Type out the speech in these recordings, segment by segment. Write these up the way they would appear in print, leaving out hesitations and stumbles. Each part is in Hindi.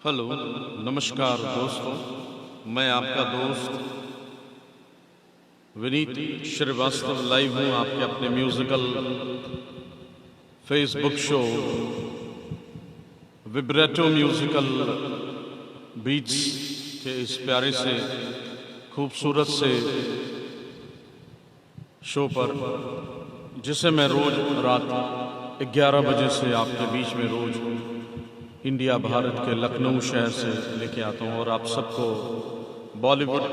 हेलो, नमस्कार दोस्तों। मैं आपका दोस्त विनीत श्रीवास्तव लाइव हूँ आपके अपने musical Facebook show vibrato musical beats के इस प्यारे से खूबसूरत से शो पर, जिसे मैं रोज रात 11 बजे से आपके बीच में रोज इंडिया भारत के लखनऊ शहर से लेके आता हूँ और आप सबको बॉलीवुड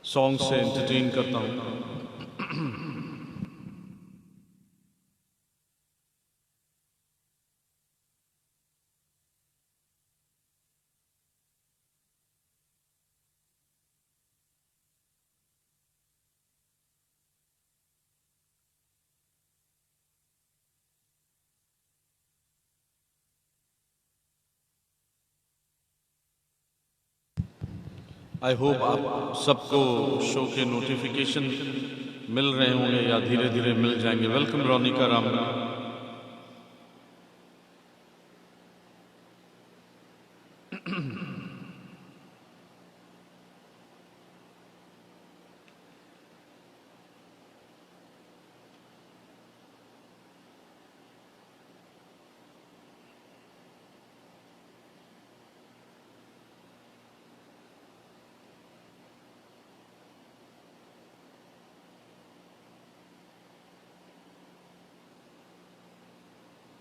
सॉन्ग से एंटरटेन करता हूँ। आई होप आप सबको शो के नोटिफिकेशन मिल रहे होंगे या धीरे धीरे मिल जाएंगे। वेलकम रोनिका राम।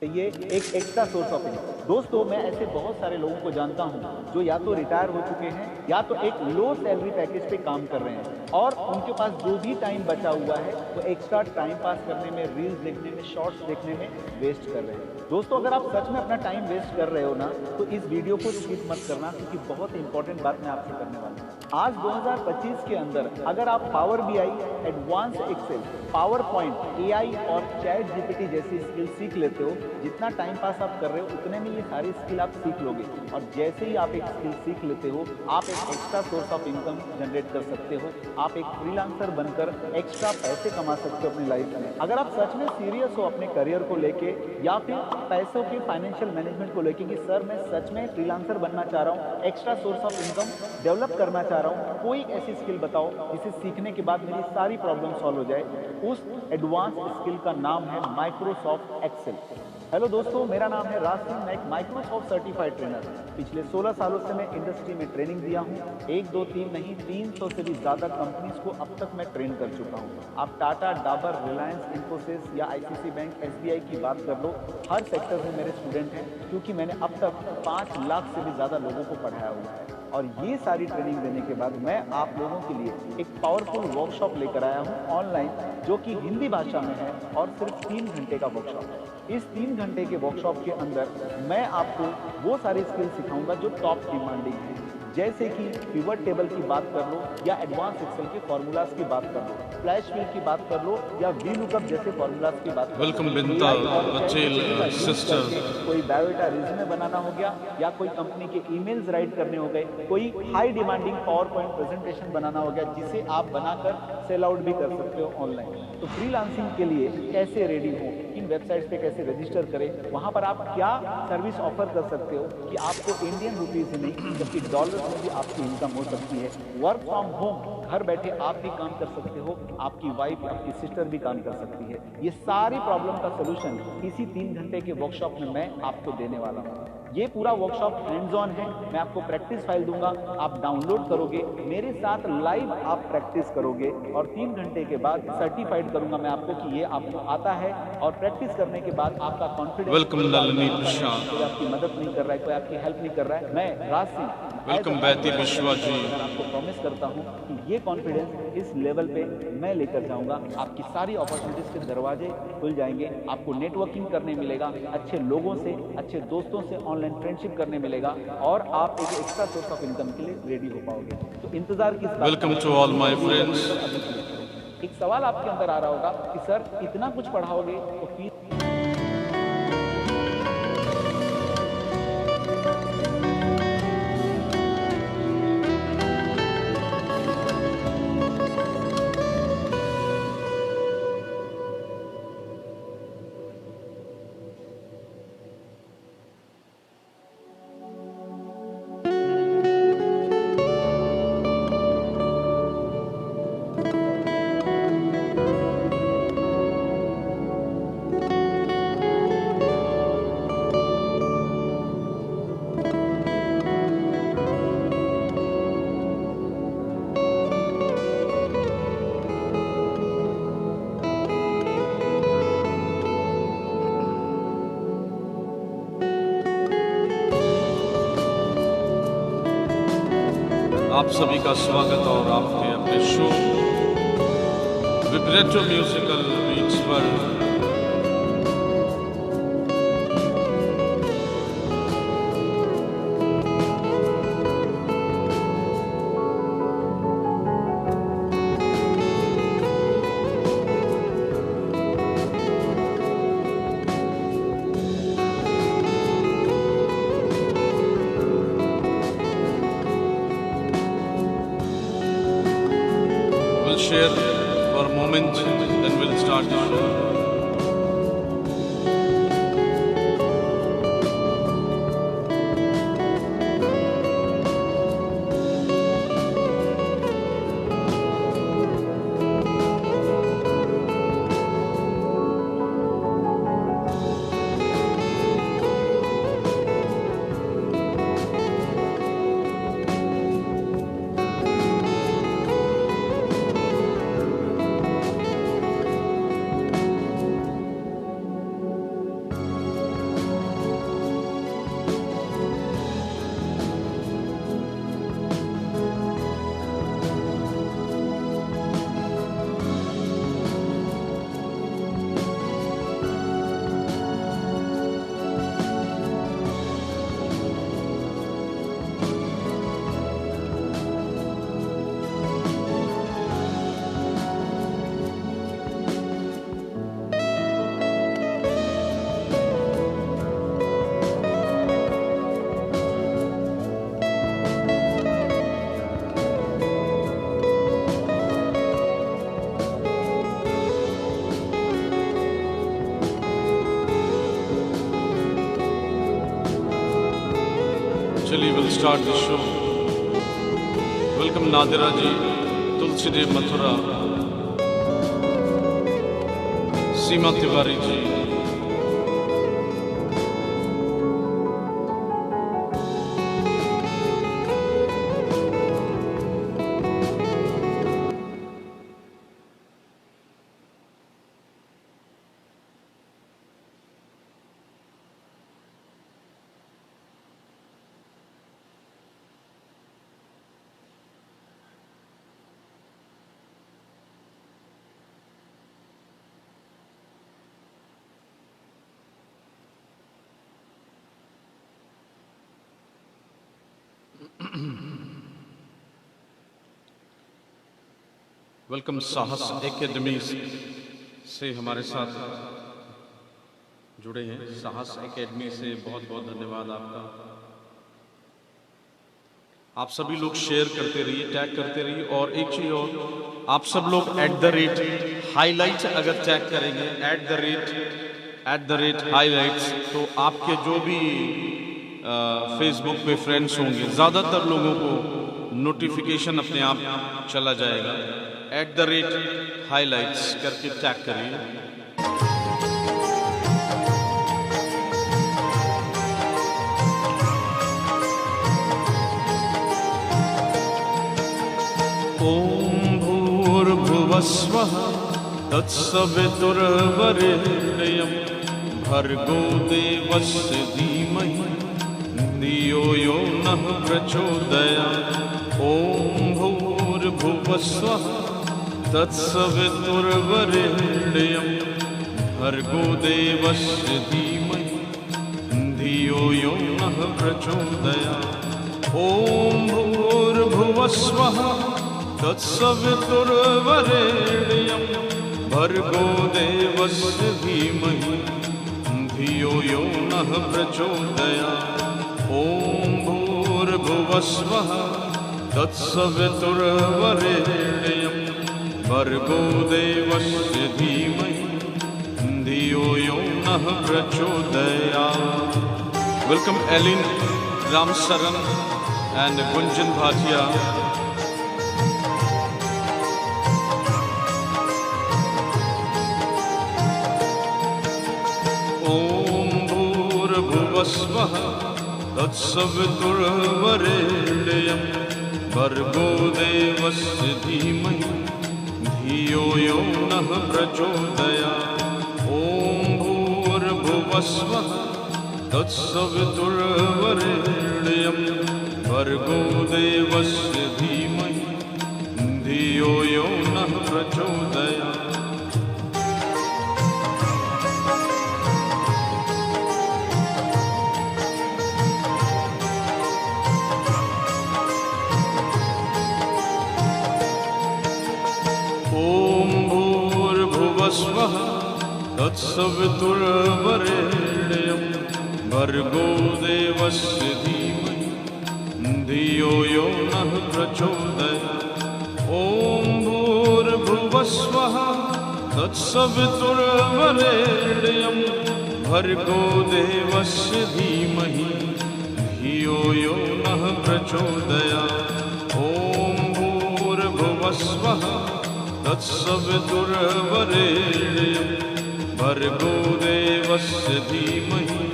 ये एक एक्स्ट्रा सोर्स ऑफ इनकम। दोस्तों, मैं ऐसे बहुत सारे लोगों को जानता हूँ जो या तो रिटायर हो चुके हैं या तो एक लो सैलरी पैकेज पे काम कर रहे हैं और उनके पास जो भी टाइम बचा हुआ है वो एक्स्ट्रा टाइम पास करने में, रील्स देखने में, शॉर्ट्स देखने में वेस्ट कर रहे हैं। दोस्तों, अगर आप सच में अपना टाइम वेस्ट कर रहे हो ना, तो इस वीडियो को स्किप मत करना, क्योंकि बहुत इंपॉर्टेंट बात मैं आपसे करने वाला हूँ। आज 2025 के अंदर अगर आप Power BI, advance Excel, PowerPoint, AI और चैट जीपीटी जैसी स्किल सीख लेते हो, जितना टाइम पास आप कर रहे हो उतने में ये सारी स्किल आप सीख लोगे और जैसे ही आप एक स्किल सीख लेते हो, आप एक extra source of income generate कर सकते हो। आप एक फ्रीलांसर बनकर एक्स्ट्रा पैसे कमा सकते हो अपनी लाइफ में। अगर आप सच में सीरियस हो अपने करियर को लेके या फिर पैसों के फाइनेंशियल मैनेजमेंट को लेके कि सर मैं सच में फ्रीलांसर बनना चाह रहा हूँ, extra source of income develop करना चाह रहा हूँ, कोई ऐसी स्किल बताओ जिसे सीखने के बाद मेरी सारी प्रॉब्लम सॉल्व हो जाए। उस एडवांस स्किल का नाम है माइक्रोसॉफ्ट एक्सेल। हेलो दोस्तों, मेरा नाम है राज सिंह। मैं एक माइक्रोसॉफ्ट सर्टिफाइड ट्रेनर। पिछले 16 सालों से मैं इंडस्ट्री में ट्रेनिंग दिया हूँ। 1, 2, 3 नहीं, 300 से भी ज़्यादा कंपनीज को अब तक मैं ट्रेन कर चुका हूँ। आप टाटा, डाबर, रिलायंस, इन्फोसिस या आईसीआईसीआई बैंक, एसबीआई की बात कर लो, हर सेक्टर में मेरे स्टूडेंट हैं, क्योंकि मैंने अब तक 5 लाख से भी ज़्यादा लोगों को पढ़ाया हुआ है। और ये सारी ट्रेनिंग देने के बाद मैं आप लोगों के लिए एक पावरफुल वर्कशॉप लेकर आया हूँ ऑनलाइन, जो कि हिंदी भाषा में है और सिर्फ 3 घंटे का वर्कशॉप है। इस 3 घंटे के वर्कशॉप के अंदर मैं आपको वो सारी स्किल सिखाऊंगा जो टॉप डिमांडिंग है, जैसे कि पिवट टेबल की बात कर लो या एडवांस एक्सेल के फॉर्मूलाज की बात कर लो, फ्लैश फिल की बात कर लो या वी लुकअप जैसे फॉर्मूलाज की बात कर लो। वेलकम बिंता बचेल सिस्टर। कोई बायोडाटा रिज्यूमे बनाना हो गया या कोई कंपनी के ईमेल्स राइट करने हो गए, कोई high demanding PowerPoint presentation बनाना हो गया जिसे आप बनाकर सेल आउट भी कर सकते हो ऑनलाइन। तो फ्रीलांसिंग के लिए कैसे रेडी हो, इन वेबसाइट्स पे कैसे रजिस्टर करें, वहां पर आप क्या सर्विस ऑफर कर सकते हो कि आपको इंडियन रुपीज ही नहीं जबकि डॉलर में भी आपकी इनकम हो सकती है। वर्क फ्रॉम होम, घर बैठे आप भी काम कर सकते हो, आपकी वाइफ, आपकी सिस्टर भी काम कर सकती है। ये सारी प्रॉब्लम का सोल्यूशन इसी 3 घंटे के वर्कशॉप में मैं आपको देने वाला हूँ। ये पूरा वर्कशॉप हैंड्स ऑन है। मैं आपको प्रैक्टिस फाइल दूंगा, आप डाउनलोड करोगे, मेरे साथ लाइव आप प्रैक्टिस करोगे और 3 घंटे के बाद सर्टिफाइड करूंगा मैं आपको कि ये आपको आता है। और प्रैक्टिस करने के बाद आपका कॉन्फिडेंस, वेलकम नलिनी प्रशांत। कोई आपकी मदद नहीं कर रहा है, कोई आपकी हेल्प नहीं कर रहा है, मैं राज सिंह वेलकम बैती विश्वा जी। मैं आपको प्रॉमिस करता हूँ कि ये कॉन्फिडेंस इस लेवल पे मैं लेकर जाऊंगा। आपकी सारी अपॉर्चुनिटीज के दरवाजे खुल जाएंगे, आपको नेटवर्किंग करने मिलेगा, अच्छे लोगों से, अच्छे दोस्तों से ऑनलाइन फ्रेंडशिप करने मिलेगा और आप एक एक्स्ट्रा सोर्स ऑफ इनकम के लिए रेडी हो पाओगे। तो इंतजार किस बात? Welcome to all my friends. एक सवाल आपके अंदर आ रहा होगा कि सर इतना कुछ पढ़ाओगे तो फीस आप सभी का स्वागत और आपके अपने शो विब्रेटो म्यूजिकल बीट्स पर share for a moment, then we'll start the show. Chaliye, we'll start the show. Welcome Nadira ji, Tulsi ji Mathura, Seema Tiwari ji. Welcome साहस एकेडमी से हमारे साथ जुड़े हैं। साहस एकेडमी से बहुत बहुत धन्यवाद आपका। आप सभी लोग शेयर करते रहिए, टैग करते रहिए। और एक चीज़ और, आप सब लोग @हाइलाइट्स अगर टैग करेंगे, @@ हाइलाइट्स, तो आपके जो भी फेसबुक पे फ्रेंड्स होंगे, ज़्यादातर लोगों को नोटिफिकेशन अपने आप चला जाएगा। @हाइलाइट्स करके टैग करिए। ओम भूर्भुवस्वः तत्सवितुर्वरेण्यं भर्गो देवस्य धीमहि धियो यो नः प्रचोदयात्। ओम भूर्भुवस्वः तत्सवितुर्वरेण्यं भर्गो देवस्य धीमहि धियो यो नः प्रचोदयात्। ओम भूर्भुवस्वः तत्सवितुर्वरेण्यं भर्गो देवस्य धीमहि धियो यो नः प्रचोदयात्। ओम भूर्भुवस्वः तत्सवितुर्वरेण्यं भर्गो देवस्य धीमहि धियो यो नः प्रचोदयात्। Welcome Elin, Ramsaran and Gunjan Bhatia. ओम भूर्भुवस्वः तत्सवितुर्वरेण्यं भर्गो देवस्य धीमहि धियो यो नः प्रचोदयात्। ओम भूर्भुवस्वः तत्सवितुर्वरेण्यं भर्गो देवस्य धीमहि धियो यो नः प्रचोदयात्। स्वः तत्सवितुर्वरेण्यं भर्गो देवस्य धीमहि धियो यो नः प्रचोदयात्। ॐ भूर्भुवस्वः तत्सवितुर्वरेण्यं भर्गो देवस्य धीमहि धियो यो नः प्रचोदयात्। ॐ भूर्भुवस्वः तत्सवितुर्वरेण्यं भर्गो देवस्य धीमहि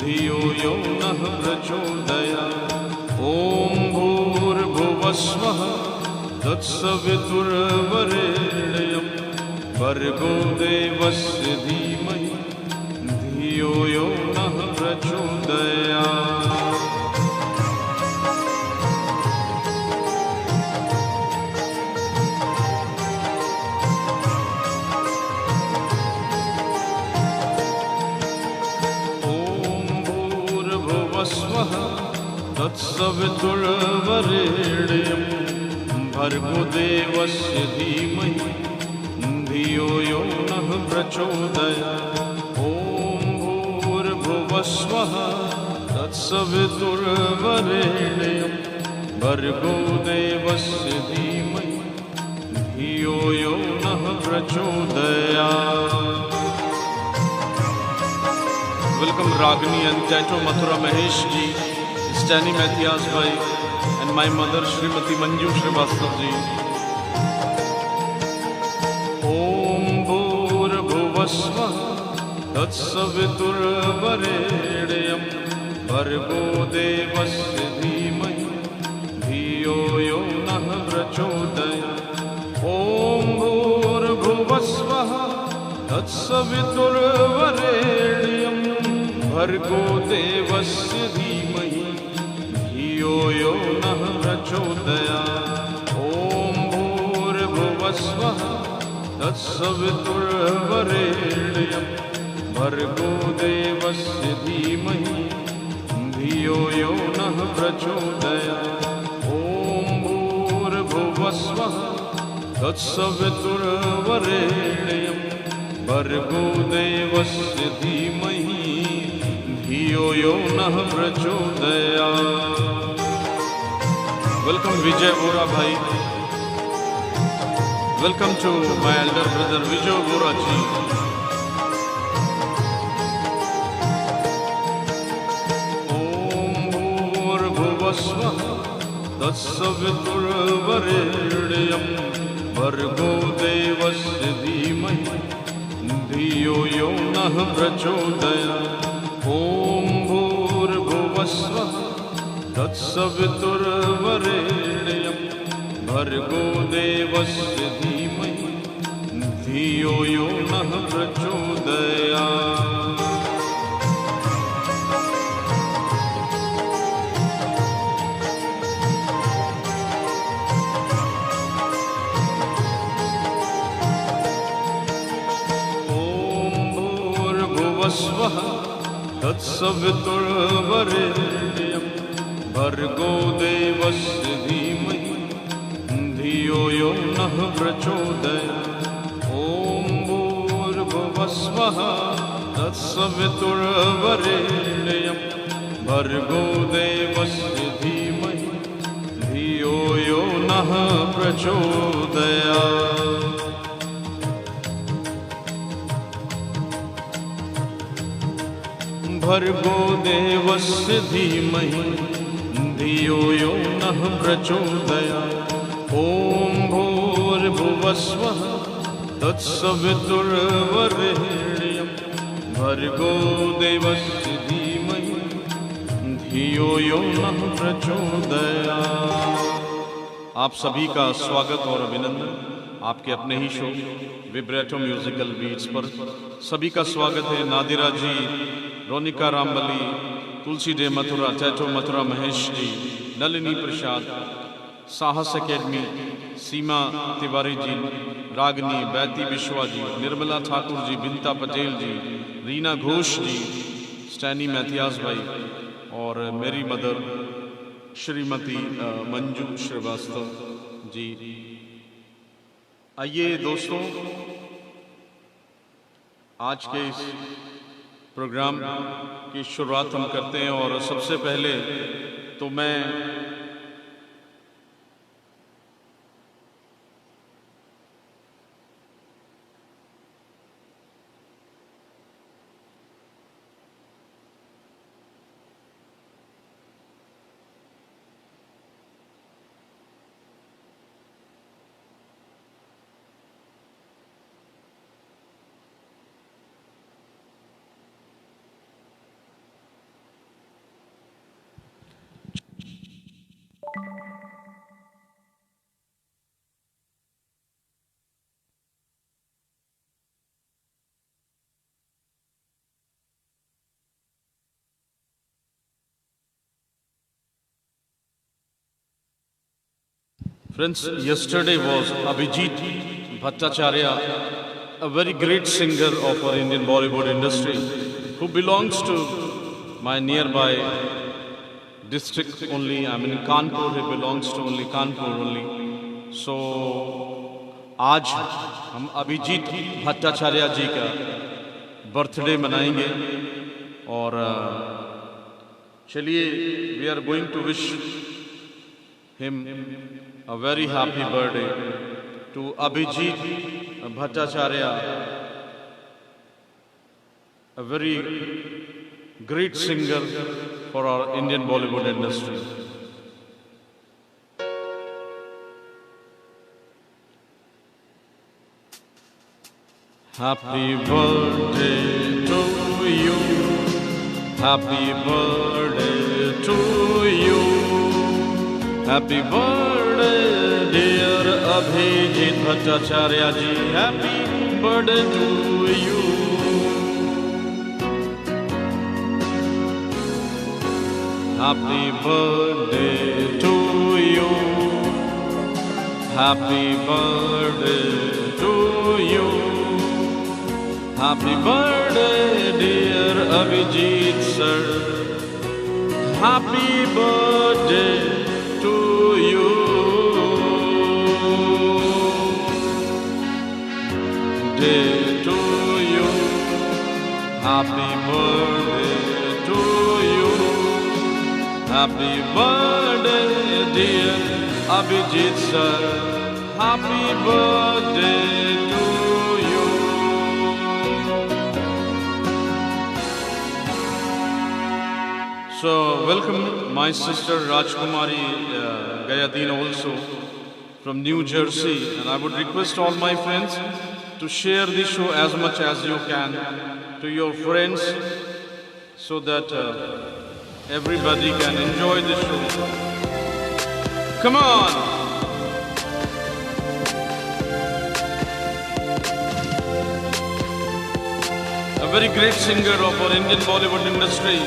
धियो यो नः प्रचोदयात्। ॐ भूर्भुवस्वः तत्सवितुर्वरेण्यं भर्गो देवस्य धीमहि धियो यो नः प्रचोदयात्। स्वः तत्सवितुर्वरेण्यं भर्गो देवस्य धीमहि धियो यो नः प्रचोदयात्। ॐ भूर्भुवस्वः तत्सवितुर्वरेण्यं भर्गो देवस्य धीमहि धियो यो नः प्रचोदयात्। Welcome Ragini and Chacho Mathura Mahesh ji, Stani Matthias bhai and my mother Srimati Manju Srivastav ji. Om Bhurabhuvasvah Tatsaviturvarenyam Bhargo Devasya Dhimahi Dhiyo Yo Nah Prachodayat. Om Bhurabhuvasvah Tatsaviturvarenyam भर्गो देवस्य धीमहि धियो यो नः प्रचोदयात्। ॐ भूर्भुवस्वः तत्सवितुर्वरेण्यं भर्गो देवस्य धीमहि धियो यो नः प्रचोदयात्। ॐ भूर्भुवस्वः तत्सवितुर्वरेण्यं भर्गो देवस्य धीमहि धियो यो नः प्रचोदयात्। Welcome Vijay Vora bhai. Welcome to my elder brother Vijay Vora ji. Om Bhurabhuvasvah Tatsaviturvarenyam Bhargo Devasya Dhimahi धियो यो नः प्रचोदयात्। ॐ भूर्भुवस्वः तत्सवितुर्वरेण्यं भर्गो देवस्य धीमहि धियो यो नः प्रचोदयात्। स्वः तत्सवितुर्वरेण्यं भर्गो देवस्य धीमहि धियो यो नः प्रचोदयात्। ॐ भूर्भुवस्वः तत्सवितुर्वरेण्यं भर्गो देवस्य धीमहि धियो यो नः प्रचोदयात्। भर्गो देवस्य धीमहि धियो यो नः प्रचोदयात्। ॐ भूर्भुवस्वः तत्सवितुर्वरेण्यं भर्गो देवस्य धीमहि धियो यो नः प्रचोदयात्। आप सभी का स्वागत और अभिनंदन आपके अपने ही शो विब्रेटो म्यूजिकल बीट्स पर। सभी का स्वागत है। नादिरा जी, रोनिका रामबली, तुलसी डे मथुरा, चैचो मथुरा महेश जी, नलिनी प्रसाद, साहस एकेडमी, सीमा तिवारी जी, रागनी बैती बिश्वा जी, निर्मला ठाकुर जी, बिंता पटेल जी, रीना घोष जी, स्टैनी मैथियास भाई और मेरी मदर श्रीमती मंजू श्रीवास्तव जी। आइए दोस्तों, आज के इस प्रोग्राम की शुरुआत हम करते हैं। और सबसे पहले तो मैं Friends, yesterday was Abhijit Bhattacharya, a very great singer of our Indian Bollywood industry, who belongs to my nearby district only. I mean Kanpur, he belongs to only Kanpur only. So, आज हम अभिजीत भट्टाचार्य जी का बर्थडे मनाएंगे और चलिए, we are going to wish him a very happy birthday to Abhijit Bhattacharya, a very great singer for our Indian Bollywood industry. Happy birthday to you, happy birthday to you, happy birthday dear Abhijit Bhattacharya ji, happy birthday to you. Happy birthday to you, happy birthday to you, happy birthday dear Abhijit sir, happy birthday to you. Day to you, happy birthday to you, happy birthday dear Abhijit sir, happy birthday to you. So welcome my sister Rajkumari Gayadeen also from New Jersey, and I would request all my friends to share the show as much as you can to your friends so that everybody can enjoy the show. Come on! A very great singer of our Indian Bollywood industry.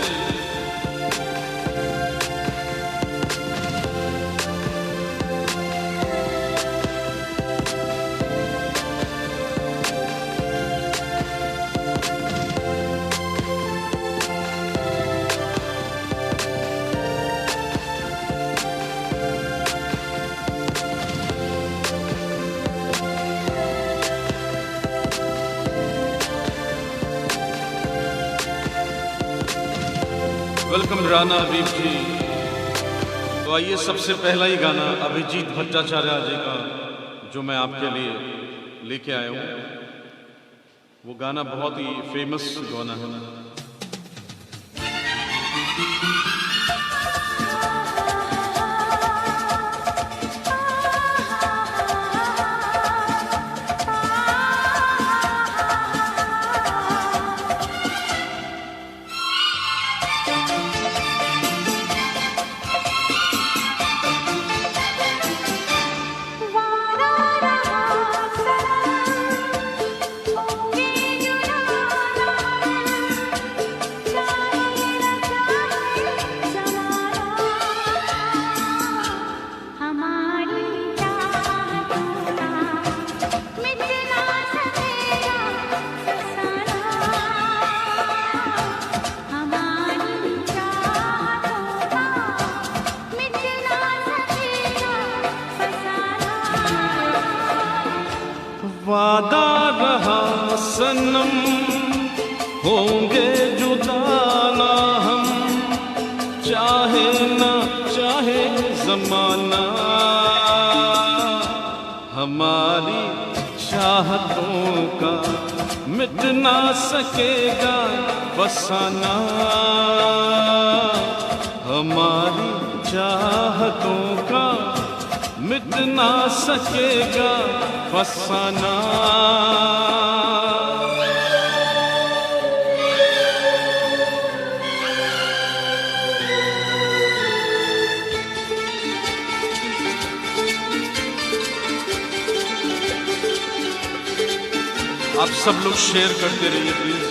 Welcome Rana Habib ji. तो आइए, सबसे पहला ही गाना अभिजीत भट्टाचार्य जी का जो मैं आपके लिए लेके आया हूँ, वो गाना बहुत ही फेमस गाना है। सनम होंगे जुदा ना हम, चाहे ना चाहे जमाना। हमारी चाहतों का मिट ना सकेगा फसाना। हमारी चाहतों का मिट ना सकेगा फसाना। आप सब लोग शेयर करते रहिए प्लीज।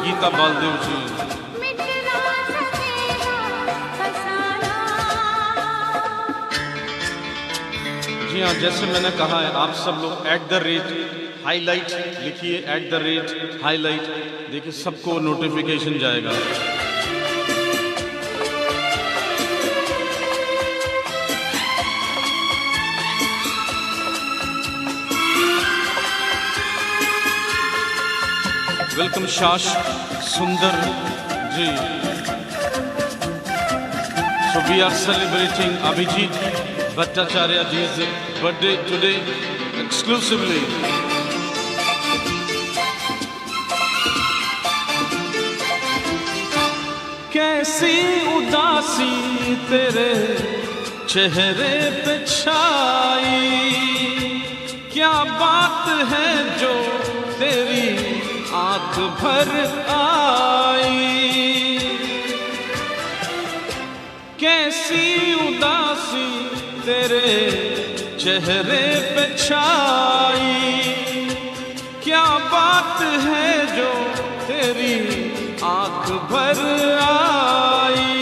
गीता बालदेव जी। जी हाँ, जैसे मैंने कहा है, आप सब लोग @हाईलाइट लिखिए, @हाईलाइट। देखिए सबको नोटिफिकेशन जाएगा। वेलकम शाश सुंदर जी। So we are celebrating Abhijit Bhattacharya ji's birthday today exclusively. कैसी उदासी तेरे चेहरे पे छाई, क्या बात है जो तेरी आंख भर आई। कैसी उदासी तेरे चेहरे पे छाई, क्या बात है जो तेरी आंख भर आई।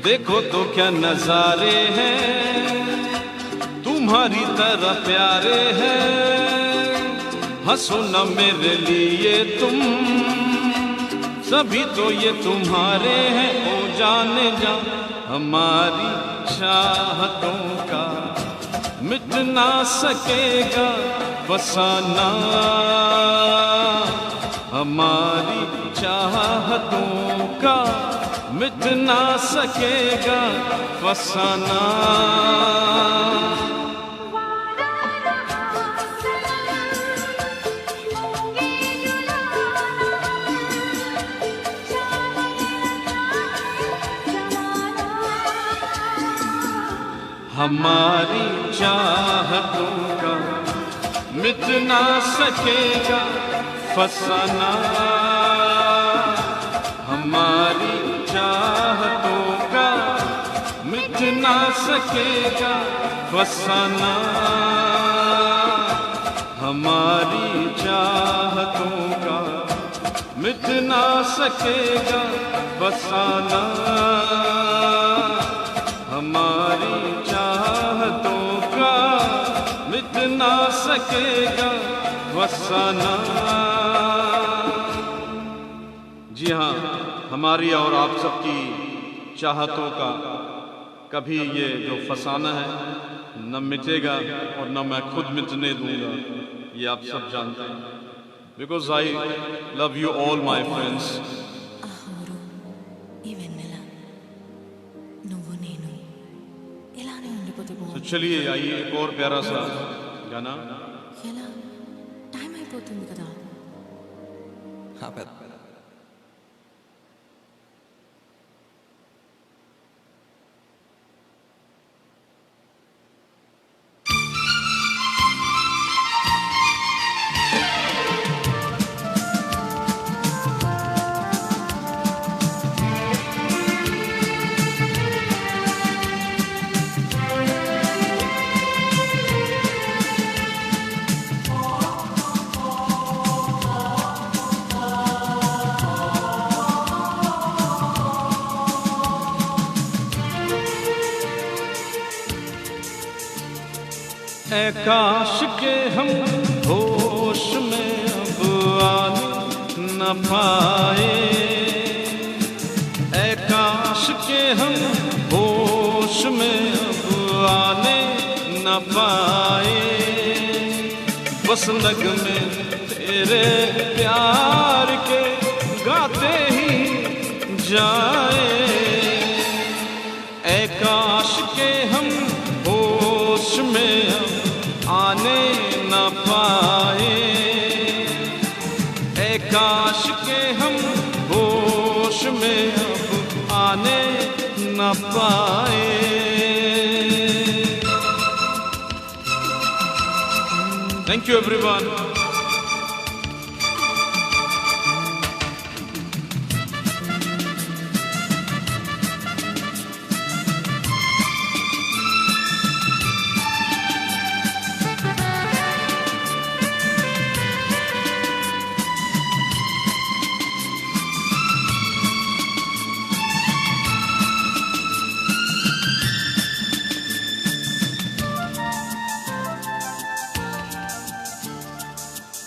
देखो तो क्या नजारे हैं, तुम्हारी तरह प्यारे हैं। हंसो न मेरे लिए तुम, सभी तो ये तुम्हारे हैं। ओ जाने जा हमारी चाहतों का मिट ना सकेगा फसाना। हमारी चाहतों का मिट ना सकेगा फसाना। हमारी चाहतों का मिट ना सकेगा फसाना। हमारी चाहतों का मिट ना सकेगा फसाना। हमारी चाहतों का मिट ना सकेगा फसाना। हमारी चाहतों का मिट ना सकेगा फसाना। जी हाँ, हमारी और आप सबकी चाहतों का कभी ये जो फसाना है न मिटेगा और न मैं खुद मिटने दूंगा, ये आप सब जानते हैं। Because I love you all my friends. ఆహోరు ఈ వెన్నెల నువ్వు నేను ఇలానే ఉండిపోతే तो బాగుంది. चलिए आइए एक और प्यारा सा गाना। ఎలా టైం అయిపోతుంది కదా. ఆపేద్దాం. ऐ काश के हम होश में अब आने न पाए, ऐ काश के हम होश में अब आने न पाए। बस नगमे तेरे प्यार के गाते ही जाए, ऐ काश के हम होश में आने न पाए, ऐ काश के हम होश में अब आने न पाए। Thank you everyone.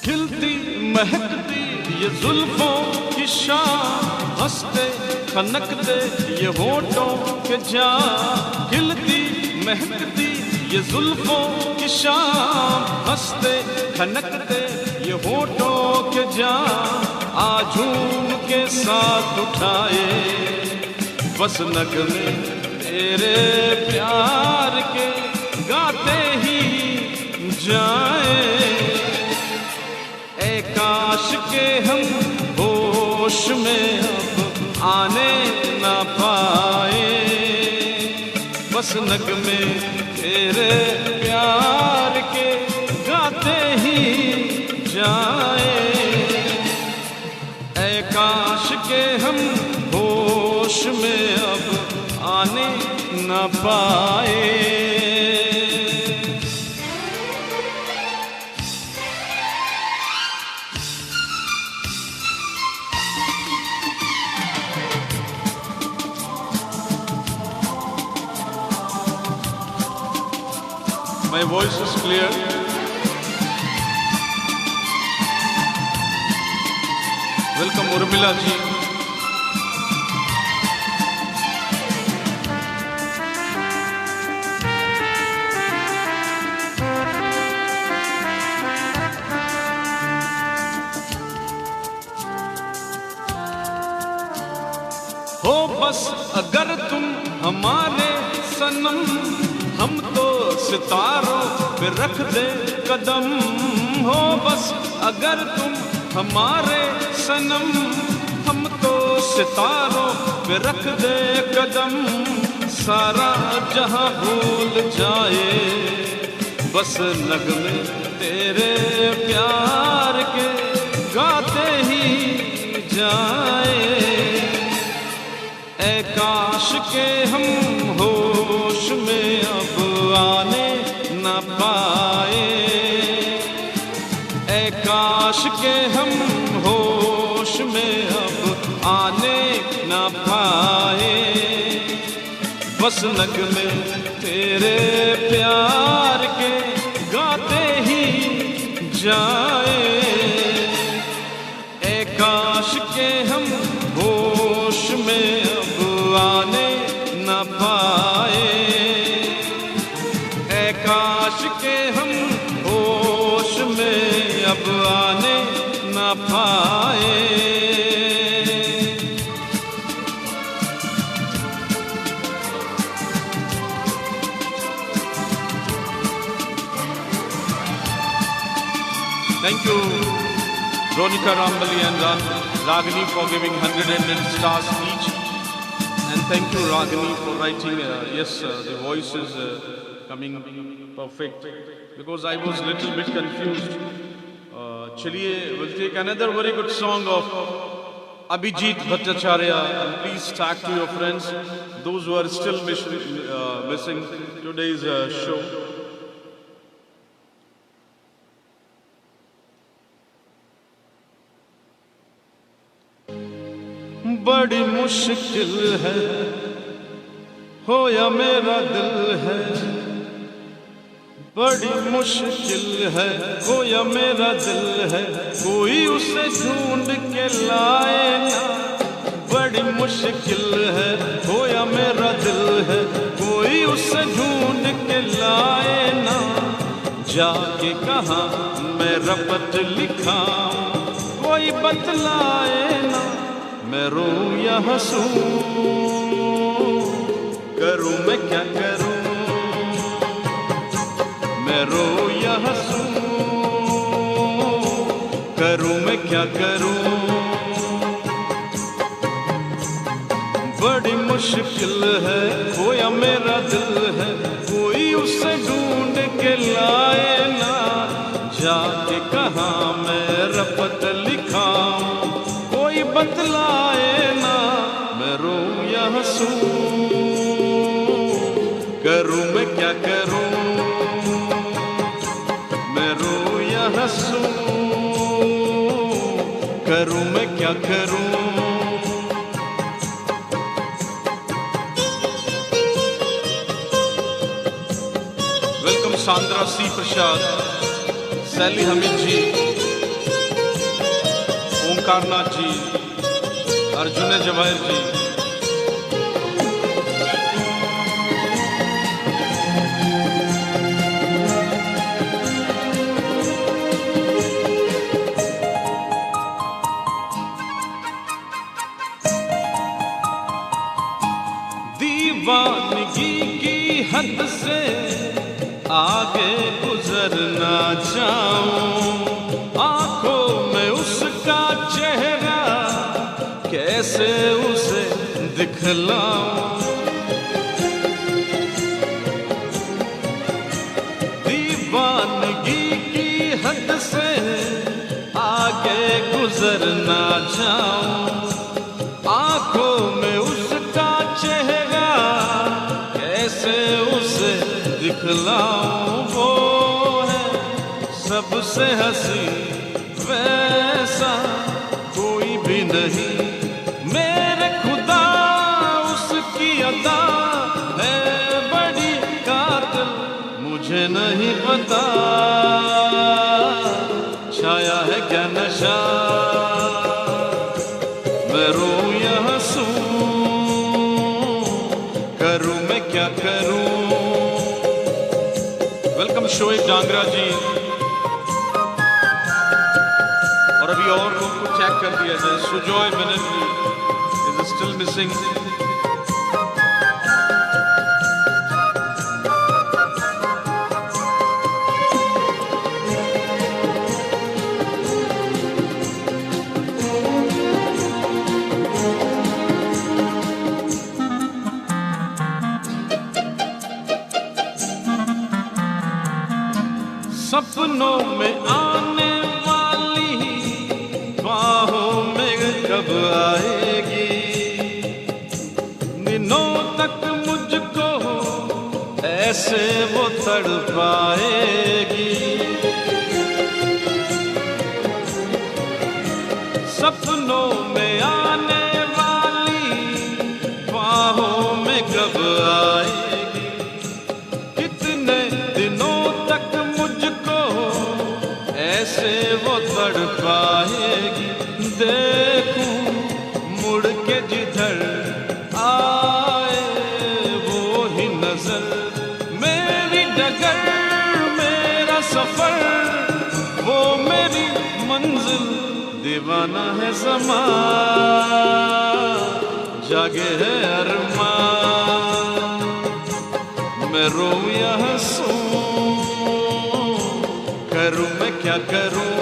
खिलती महकती ये जुल्फों की शाम, हंसते खनकते ये होठों के जाम। खिलती महकती ये जुल्फों की शाम, हंसते खनकते ये होठों के जाम। आझूम के साथ उठाए बस नगमे तेरे प्यार के गाते ही जाए, ऐ काश के हम होश में अब आने न पाए। बस नगमे तेरे प्यार के गाते ही जाए, ऐ काश के हम होश में अब आने न पाए। My voice is clear. Welcome Urmila ji. हो बस अगर तुम हमारे सनम, हम तो सितारों पे रख दे कदम। हो बस अगर तुम हमारे सनम, हम तो सितारों पे रख दे कदम। सारा जहां भूल जाए बस नगमे तेरे प्यार के गाते ही जाए, ऐ काश के हम होश में अब आने न पाए। ऐ काश के हम होश में अब आने न पाए। बस नगमे तेरे प्यार के गाते ही जाए, ऐ काश के हम पाए। ऐ काश के हम होश में अब आने न पाए। Thank you, Ronika Rambali and Ragini for giving 110 stars each. And thank you, Ragini, for writing. Yes, the voice is coming perfect. Because I was a little bit confused. Chaliye, we'll take another very good song of Abhijit Bhattacharya. And please tag to your friends, those who are still missing today's show. बड़ी मुश्किल है हो या मेरा दिल है, बड़ी मुश्किल है हो या मेरा दिल है, कोई उसे ढूंढ के लाए ना। बड़ी मुश्किल है हो या मेरा दिल है, कोई उसे ढूंढ के लाए ना। जाके कहाँ मैं रपट लिखा कोई बतलाए ना। मैं रोऊं या हंसूं करूं मैं क्या करूं। मैं रोऊं या हंसूं करूं मैं क्या करूं। बड़ी मुश्किल है वो या मेरा दिल है, कोई उसे ढूंढ के लाए ना। जाके कहाँ मैं रपट लिखाऊं कोई बतलाए ना। मैं रोऊं या हंसूं करूं मैं क्या करूं। मैं रोऊं या हंसूं करूं मैं क्या करूं। वेलकम सांद्रा सी प्रसाद, सैली हमीद जी, ओंकारनाथ जी, अर्जुन जवाहिर जी। दीवानगी की हद से आगे गुजर ना जाऊं, आंखों में उसका चेहरा कैसे उसे दिखलाऊं। दीवानगी की हद से आगे गुजर ना जाऊं, आंखों में उसका चेहरा कैसे उसे दिखलाऊं। वो है सबसे हंसी वैसा कोई भी नहीं, मेरे खुदा उसकी अदा है बड़ी कातिल। मुझे नहीं पता छाया है क्या नशा। मैं रोऊं या हंसूं करूं मैं क्या करूं। वेलकम शोएब डांगरा जी। और अभी और लोग को चेक कर दिया जाए। Sujoy Banerjee is still missing. सपनों में आने वाली बाहों में कब आएगी, दिनों तक मुझको ऐसे वो तड़पाएगी। सपनों में आने वाली बाहों में कब आएगी, कितने दिनों तक ऐसे वो तड़पाएगी। देखूं मुड़ के जिधर आए गजल, मेरी डगर मेरा सफर, वो मेरी मंजिल, दीवाना है ज़मां, जागे है अरमान। मैं रोऊं या हंसूं, करूं मैं क्या करूं,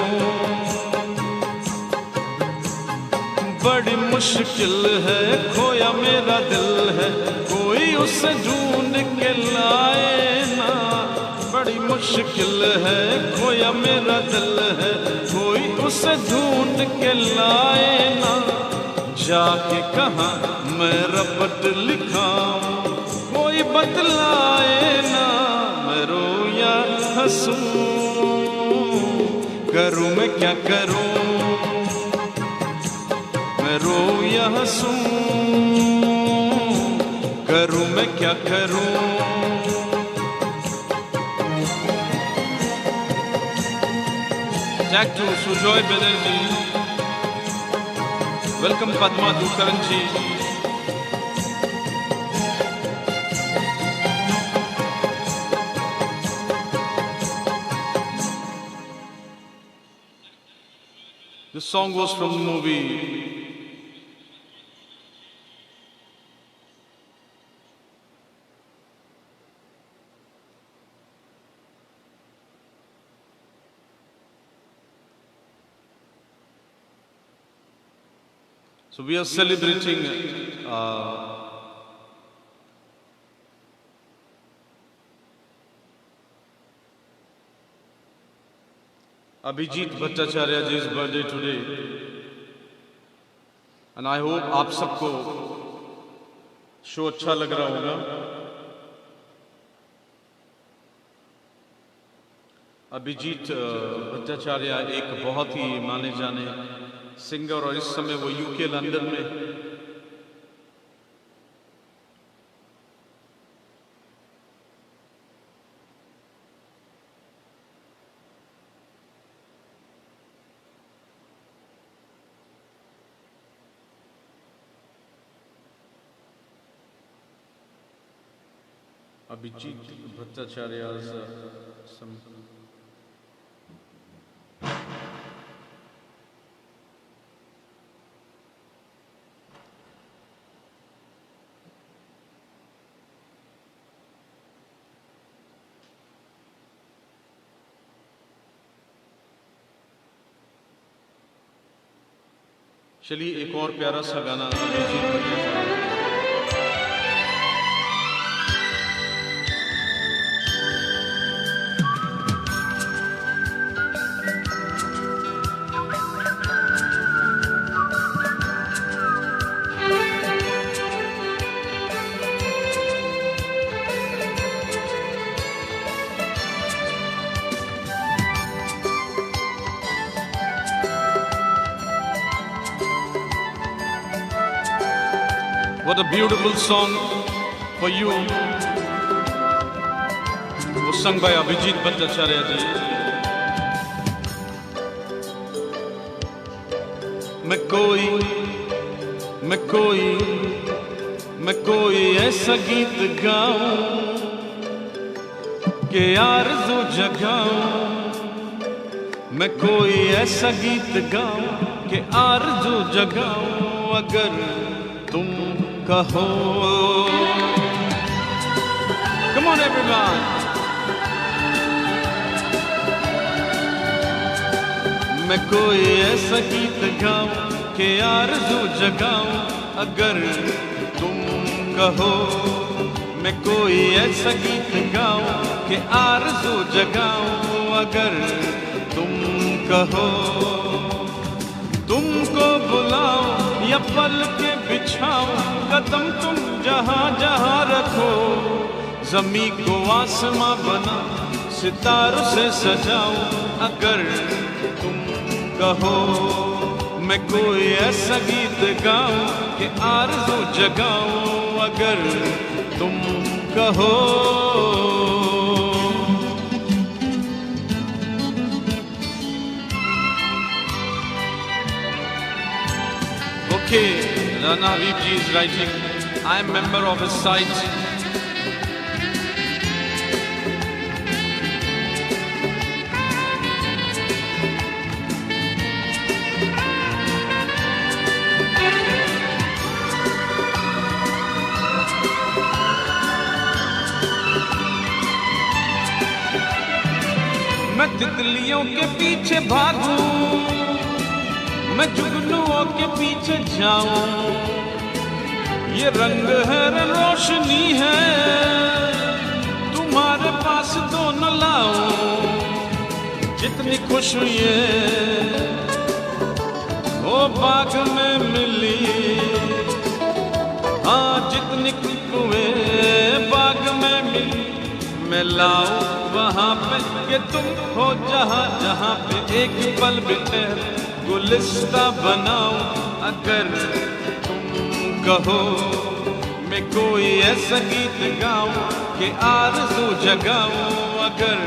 बड़ी मुश्किल है, खोया मेरा दिल है, कोई उसे ढूंढ के लाए ना। बड़ी मुश्किल है, खोया मेरा दिल है, कोई उसे ढूंढ के लाए ना। जाके कहाँ मैं रपट लिखाऊं, कोई बतलाए ना। मैं रोऊं या हंसूं, करूं मैं क्या करूं, मैं रोऊं या हंसूं, करूं मैं क्या करूं। Jack to Sujoy Banerjee, welcome Padma Dukkaranji. This song was from the movie So we are celebrating Abhijit Bhattacharyaji's birthday today, and I hope आप सबको शो अच्छा लग रहा होगा। अभिजीत भट्टाचार्य एक बहुत ही माने जाने सिंगर और इस समय वो यूके लंदन में। अभिजीत भट्टाचार्य चलिए एक और प्यारा सा गाना Abhijit Bhattacharya. What a beautiful song for you, वो sung by Abhijit Bhattacharya ji। मैं कोई ऐसा गीत गाऊं कि आरज़ू जगाऊं। मैं कोई ऐसा गीत गाऊं कि आरज़ू जगाऊं, अगर तुम कहो। Come on everyone, मैं कोई ऐसा गीत गाऊं कि आरज़ू जगाऊं, अगर तुम कहो। मैं कोई ऐसा गीत गाऊं कि आरज़ू जगाऊं, अगर तुम कहो। तुमको बुलाऊं या पल के बिछाऊं, कदम तुम जहां जहां रखो। ज़मीं को आसमां बना सितारों से सजाऊं, अगर तुम कहो। मैं कोई ऐसा गीत गाऊं कि आरज़ू जगाऊं, अगर तुम कहो। Okay, Rana Habib ji is writing, I am member of his site तितलियों के पीछे भागूं, मैं जुगनुओं के पीछे जाऊं। ये रंग है रोशनी है, तुम्हारे पास दोनों लाऊं। जितनी खुशियाँ वो बाग में मिली, हाँ जितनी खुशियाँ बाग में मिली, मैं लाऊं वहाँ पे कि तुम हो जहाँ जहाँ पे एक पल बिठे गुलिस्ता बनाऊं। अगर तुम कहो मैं कोई ऐसा गीत गाऊं कि आरज़ू जगाऊं। अगर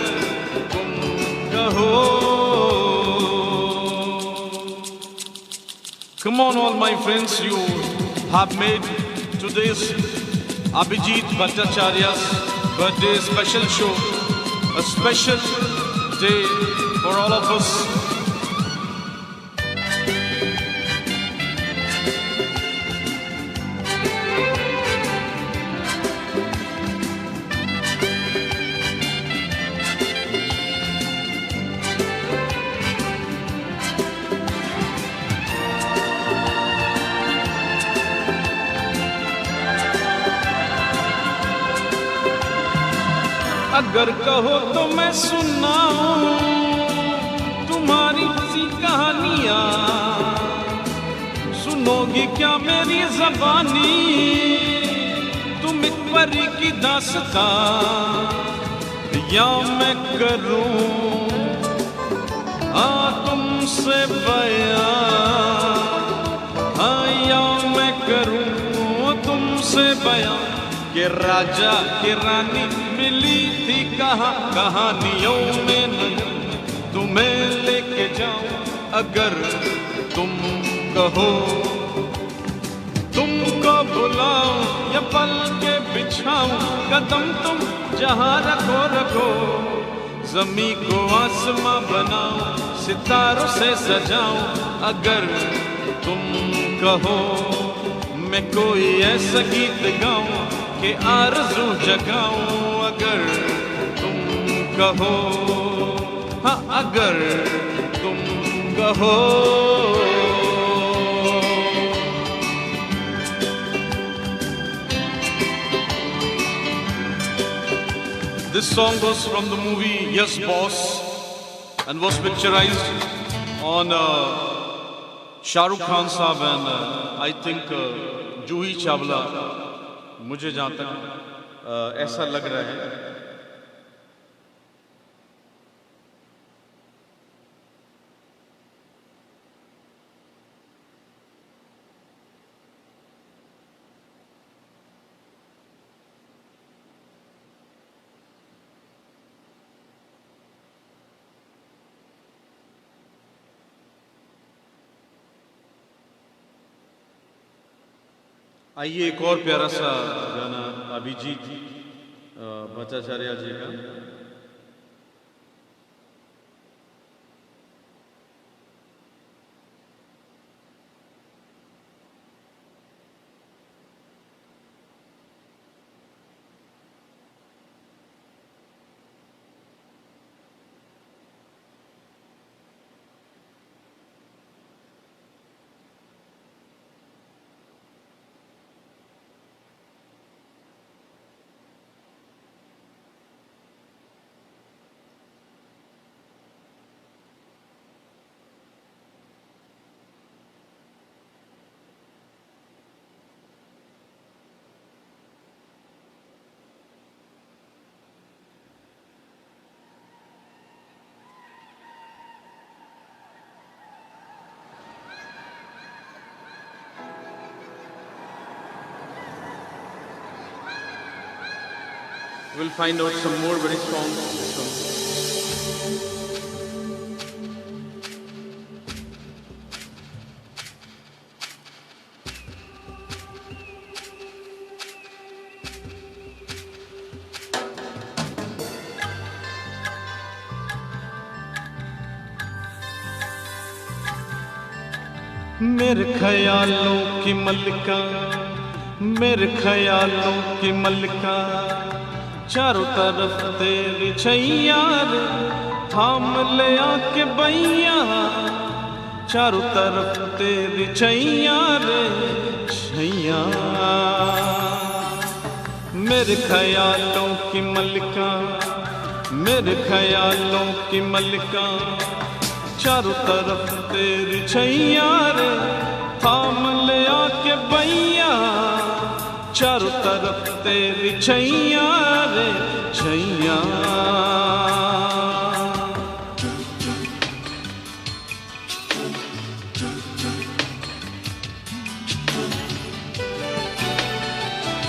तुम कहो। Come on all my friends, you have made today's Abhijit Bhattacharya's birthday special show a special day for all of us. अगर कहो तो मैं सुनाऊं तुम्हारी हंसी कहानियां, सुनोगी क्या मेरी ज़बानी, तुम एक परी की दास्तां या मैं करूं हाँ तुमसे बयां, हाँ या मैं करूं तुमसे बयां कि राजा की रानी मिली थी कहाँ कहानियों में नहीं तुम्हें लेके जाऊं। अगर तुम कहो तुमको बुलाऊं या पल के बिछाऊं, कदम तुम जहाँ रखो रखो, ज़मीं को आसमां बनाऊं, सितारों से सजाऊं। अगर तुम कहो मैं कोई ऐसा गीत गाऊं कि आरज़ू जगाऊं। अगर तुम कहो हाँ अगर तुम कहो। This song was from the movie Yes Boss and was picturized on Shah Rukh Khan साहब and I think Juhi Chawla, मुझे जहाँ तक ऐसा लग रहा है। आइए एक और प्यारा सा गाना अभिजीत भट्टाचार्य जी का। We'll find out some more very strong songs. मेरे ख्यालों की मल्लिका, मेरे ख्यालों की मल्लिका, चारों तरफ तेरी छैया रे, थाम ले आके बैया, चारों तरफ तेरी छैया रे छैया। मेरे ख्यालों की मलिका, मेरे ख्यालों की मलिका, चारों तरफ तेरी छैया रे, थाम ले आके बैया, चारों तरफ तेरी छैया रे छैया।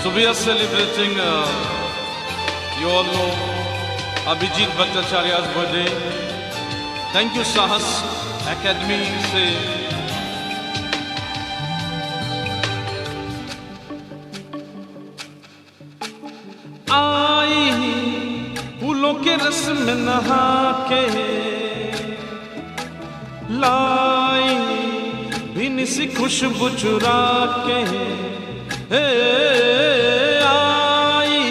So we are celebrating, you all know, Abhijit Bhattacharya's birthday. Thank you Sahas Academy से आई फूलों के रस में नहा के, लाई भीनी सी खुशबू चुरा के, आई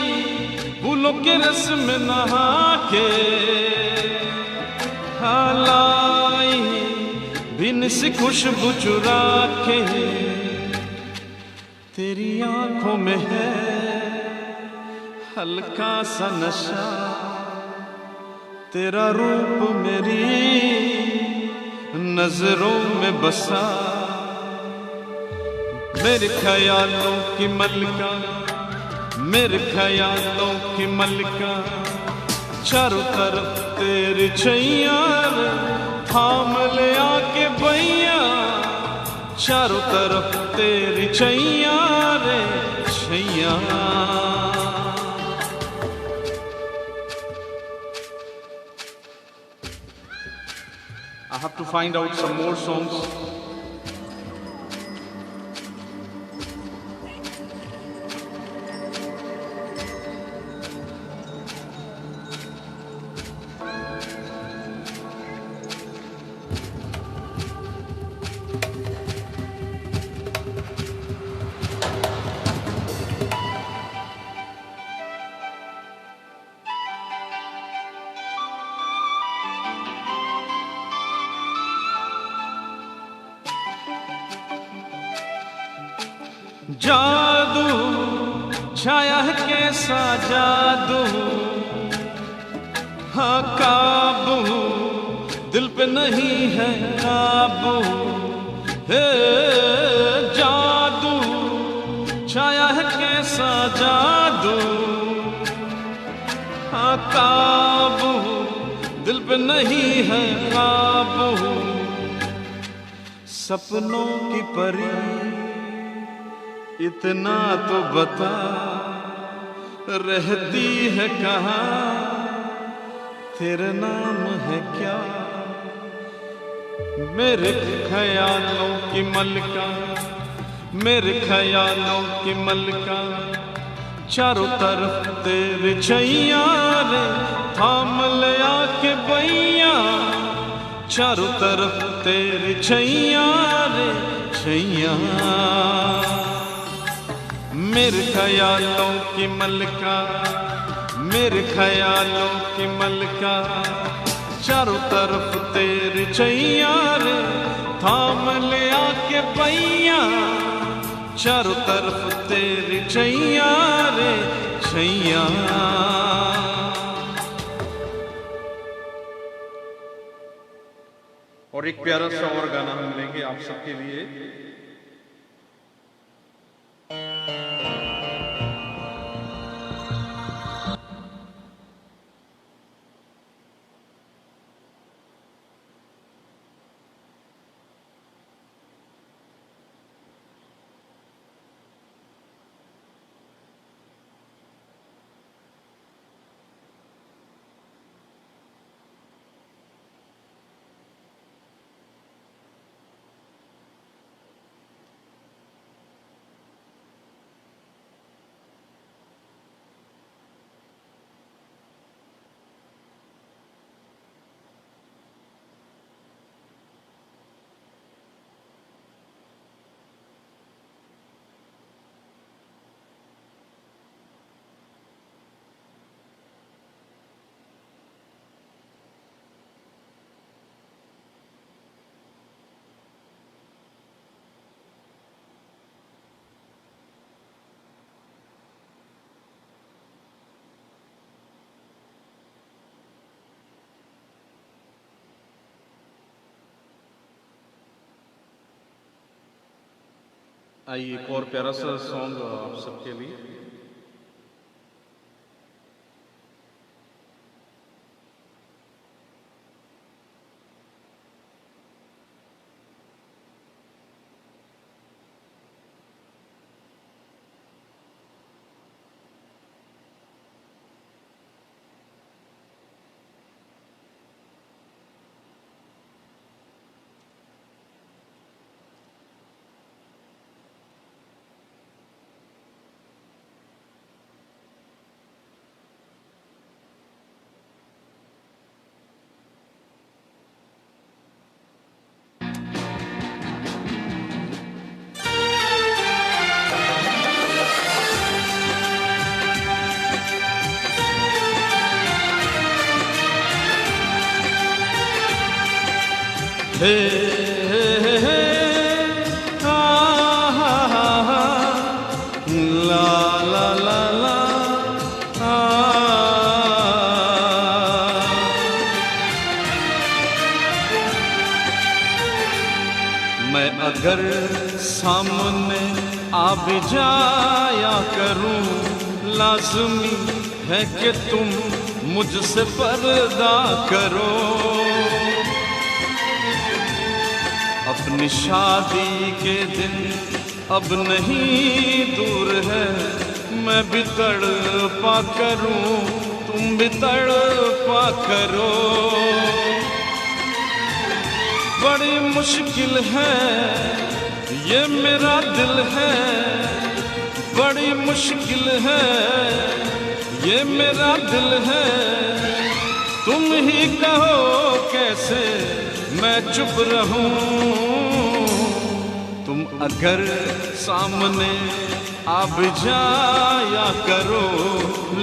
फूलों के रस में नहा के, लाई भीनी सी खुशबू चुरा के। तेरी आंखों में है हल्का सा नशा, तेरा रूप मेरी नजरों में बसा। मेरे ख्यालों की मलिका, मेरे ख्यालों की मलिका, चारों तरफ तेरी छैया रे, थाम ले आके बैया, चारों तरफ तेरी छैया रे छैया। I have to find out some more songs. जादू छाया है कैसा जादू, हाँ काबू दिल पे नहीं है काबू। हे जादू छाया है कैसा जादू, हाँ काबू दिल पे नहीं है काबू। सपनों की परी इतना तो बता, रहती है कहाँ, तेरा नाम है क्या। मेरे ख्यालों की मलिका, मेरे ख्यालों की मलिका, चारों तरफ तेरे छैया रे, थाम ले आके बैया, चारों तरफ तेरे छैया रे छैया। मेरे ख्यालों की मलिका, मेरे ख्यालों की मलिका, चारों तरफ तेरी छैया रे, थाम ले आके बैया, चारों तरफ तेरी छैया रे छैया। और एक प्यारा सा और गाना हम लेंगे आप सबके लिए। आइए एक और प्यारा सा सॉन्ग आप सबके लिए। हे हे हे हे हा हा हा हा ला ला ला ला हा। मैं अगर सामने आ भी जाया करूं, लाज़मी है कि तुम मुझसे पर्दा करो। अपनी शादी के दिन अब नहीं दूर है, मैं भी तड़पा करूं, तुम भी तड़पा करो। बड़ी मुश्किल है ये मेरा दिल है, बड़ी मुश्किल है ये मेरा दिल है। तुम ही कहो कैसे मैं चुप रहूं। तुम अगर सामने आ भी जाया करो,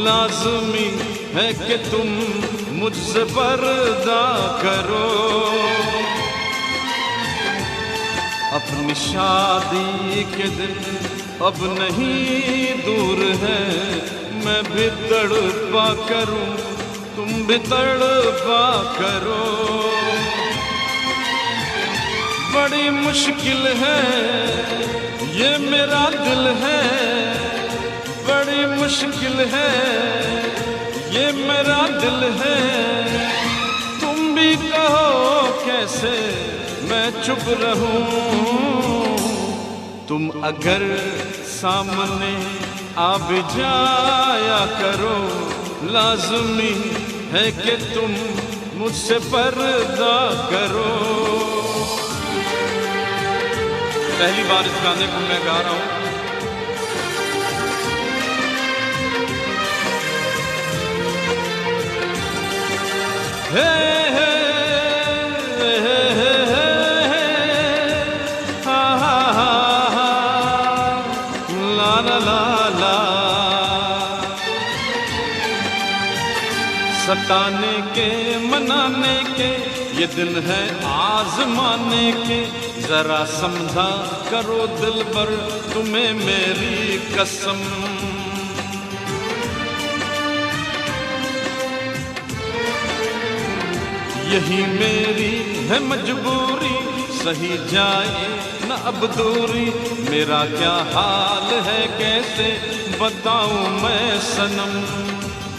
लाज़मी है कि तुम मुझसे पर्दा करो। अपनी शादी के दिन अब नहीं दूर है, मैं भी तड़पा करूं, तुम भी तड़पा करो। बड़ी मुश्किल है ये मेरा दिल है, बड़ी मुश्किल है ये मेरा दिल है। तुम भी कहो कैसे मैं चुप रहूं। तुम अगर सामने आ भी जाया करो, लाज़मी है कि तुम मुझसे पर्दा करो। पहली बार इस गाने को मैं गा रहा हूं। हे हे हे हे हे हा हा हा ला ला ला ला। सताने के मनाने के ये दिन है आजमाने के, जरा समझा करो दिल पर तुम्हें मेरी कसम। यही मेरी है मजबूरी, सही जाए न अब दूरी। मेरा क्या हाल है कैसे बताऊं मैं सनम।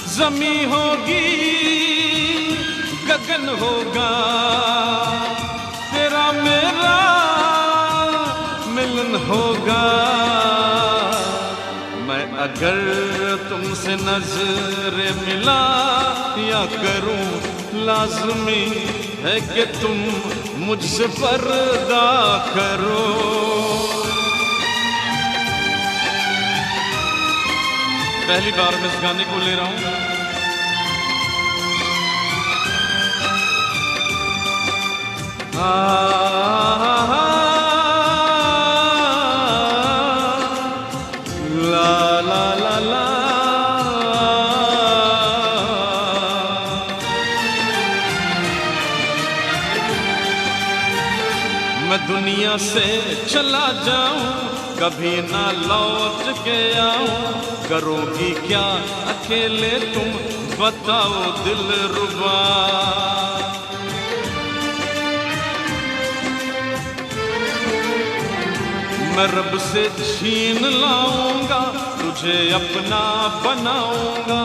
ज़मीं होगी गगन होगा, तेरा मेरा मिलन होगा। मैं अगर तुमसे नजर मिला या करूं, लाज़मी है कि तुम मुझसे पर्दा करो। पहली बार मैं इस गाने को ले रहा हूं। ला ला ला ला। मैं दुनिया से चला जाऊं, कभी ना लौट के आऊं। करोगी क्या अकेले तुम बताओ दिलरुबा। मैं रब से छीन लाऊंगा, तुझे अपना बनाऊंगा।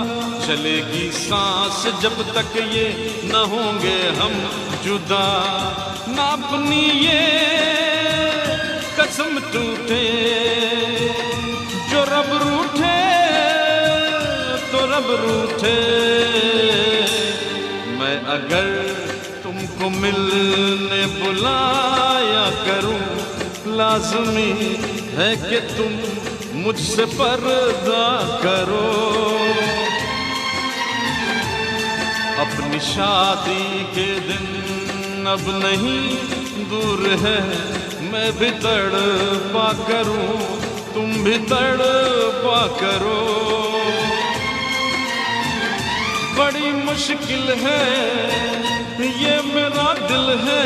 चलेगी सांस जब तक ये न होंगे हम जुदा, ना अपनी ये कसम टूटे। जो रब रूठे तो रब रूठे। मैं अगर तुमको मिलने बुलाया करूं, लाज़मी है कि तुम मुझसे पर्दा करो। अपनी शादी के दिन अब नहीं दूर है, मैं भी तड़पा करूं, तुम भी तड़पा करो। बड़ी मुश्किल है ये मेरा दिल है,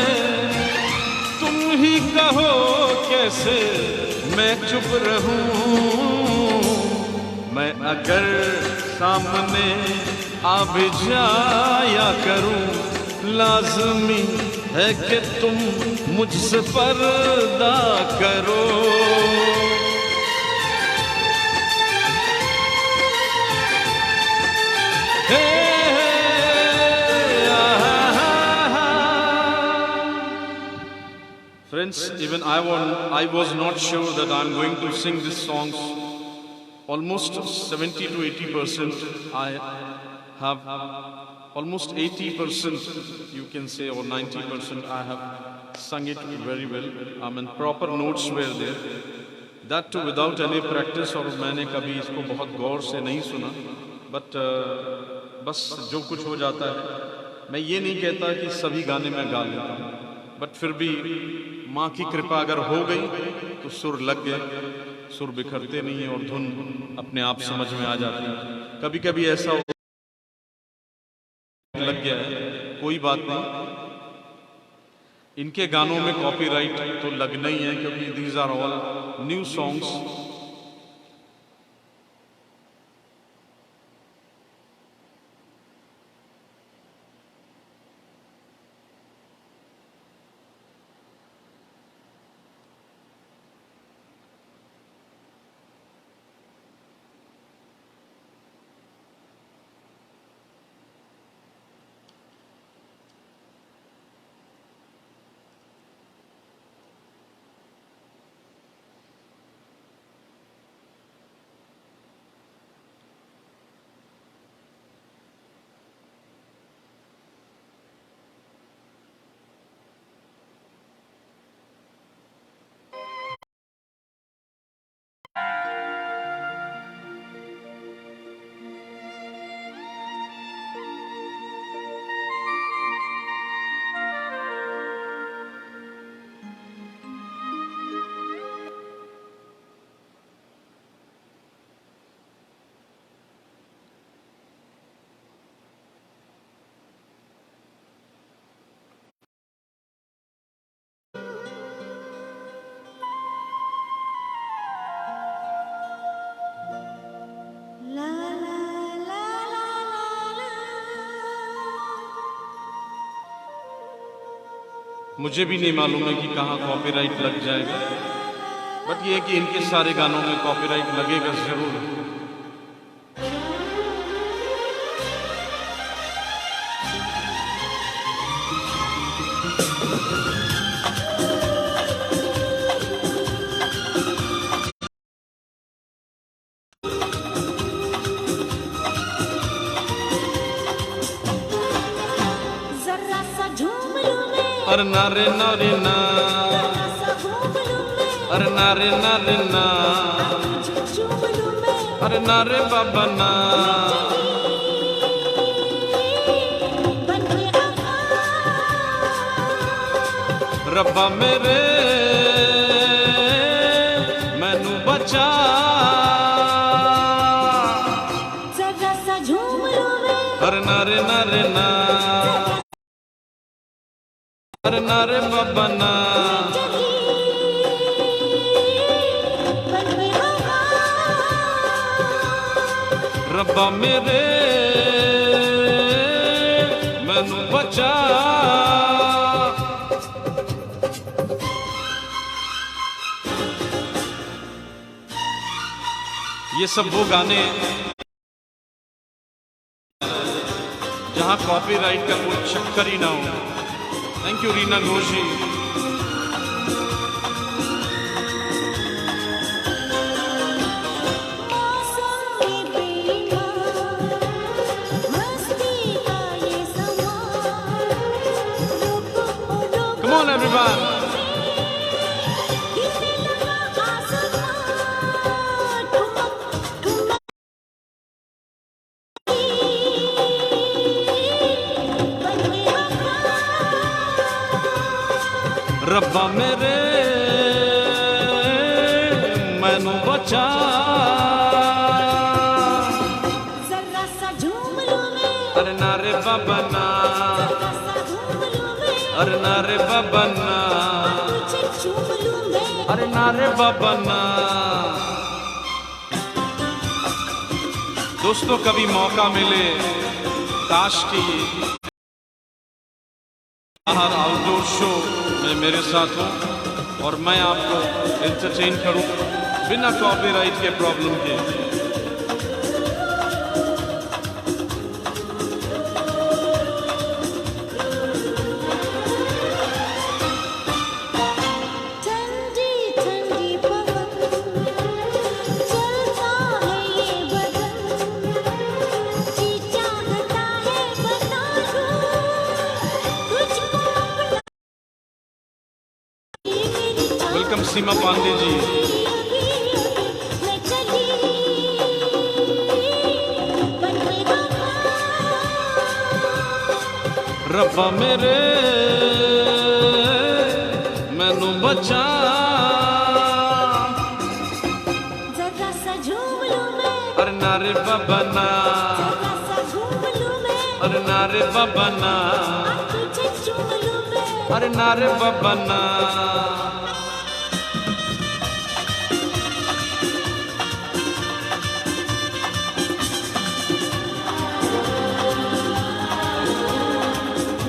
तुम ही कहो कैसे मैं चुप रहूं। मैं अगर सामने आ भी जाया करूं, लाज़मी है कि तुम मुझसे पर्दा करो। Friends, even I was not sure that I'm going to sing these songs. Almost 70 to 80%. I have almost 80%, you can say, or 90%. I have sung it very well. I mean, proper notes were there. That too without any practice. और मैंने कभी इसको बहुत गौर से नहीं सुना. But बस जो कुछ हो जाता है. मैं ये नहीं कहता कि सभी गाने में गा लेता हूँ. बट फिर भी माँ की कृपा अगर हो गई तो सुर लग गए, सुर बिखरते नहीं है और धुन अपने आप समझ में आ जाती है। कभी कभी ऐसा लग गया है, कोई बात नहीं, इनके गानों में कॉपीराइट तो लगना ही है क्योंकि these are all new songs. मुझे भी नहीं मालूम है कि कहाँ कॉपीराइट लग जाएगा, बट ये है कि इनके सारे गानों में कॉपीराइट लगेगा जरूर। अरे नारे नारे ना, अरे नारे नारे ना, अरे नारे बाबा ना, रब्बा मेरे मैनू बचा, अरे नारे नारे ना, अरे नारे बाबा ना, रब्बा मेरे मैनू बचा। ये सब वो गाने जहां कॉपीराइट का कोई चक्कर ही ना हो। Thank you Reena Ghosh ji. Come on everyone. रब्बा मेरे मैनू बचा, जरा सा झूम लूं मैं, अरे नारे बाबा ना, जरा सा झूम लूं मैं, अरे नारे बाबा ना, तुझे चूम लूं मैं, अरे नारे बाबा ना। दोस्तों कभी मौका मिले काश की बाहर आउटडोर शो में मेरे साथ हो और मैं आपको एंटरटेन करूं बिना कॉपीराइट के प्रॉब्लम के। ठंडी ठंडी पवन चलता है ये बदन, जी चाहता है बता दूं तुझको अपना, ये मेरी वेलकम सीमा पांडे जी। मैं चली बनके बाबा, रब्बा मेरे मैनू बचा, जरा सा झूम लूं मैं, अरे नारे बाबा ना, जरा सा झूम लूं मैं, अरे नारे बाबा ना, तुझे चूम लूं मैं, अरे नारे बाबा ना।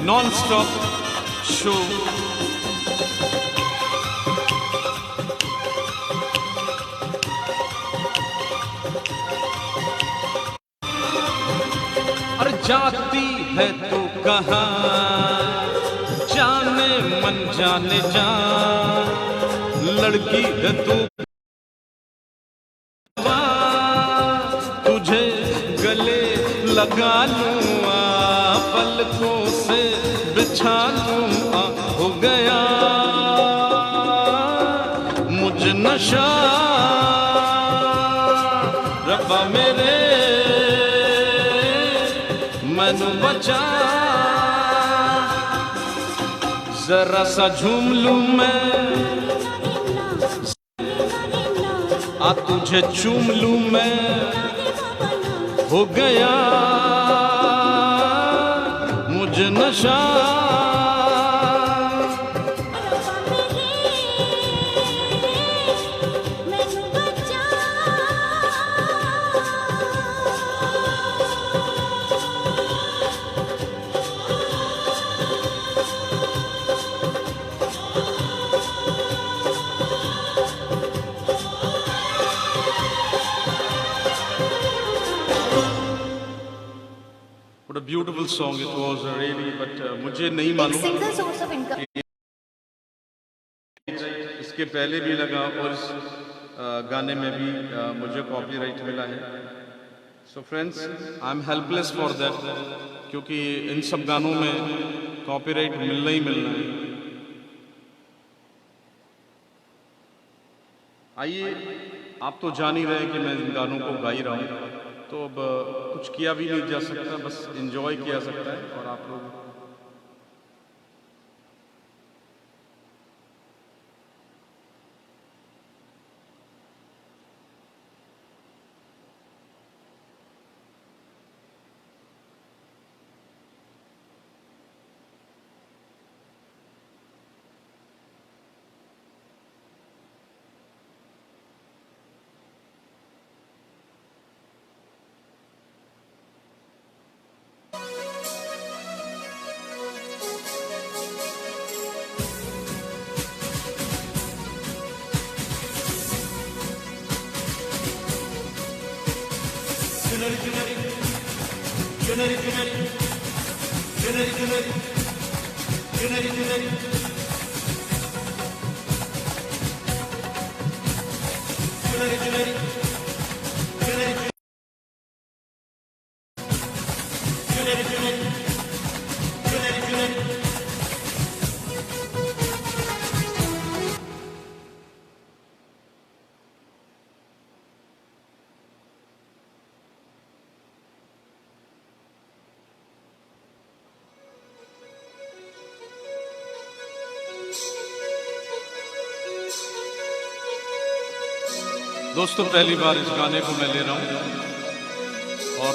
नॉन स्टॉप शो अरे जाती है तू कहाँ जाने मन जाने जा, लड़की है तू तुझे गले लगा लूं पलकों से बिछा लूं हो गया मुझ नशा, रब्बा मेरे मैनू बचा, जरा सा झूम लूं मैं आ तुझे चूम लूं मैं, हो गया मुझ नशा। What a beautiful song it was really, but मुझे नहीं मालूम सिंगल सोर्स ऑफ इनकम, इसके पहले भी लगा और इस गाने में भी मुझे कॉपीराइट मिला है। So friends I am helpless for that, क्योंकि इन सब गानों में कॉपीराइट मिलना ही मिलना है। आइए, आप तो जान ही रहे हैं कि मैं इन गानों को गा ही रहा हूँ, तो अब कुछ किया भी नहीं जा सकता, बस एंजॉय किया सकता है। और आप लोग दोस्तों, पहली बार इस गाने को मैं ले रहा हूँ और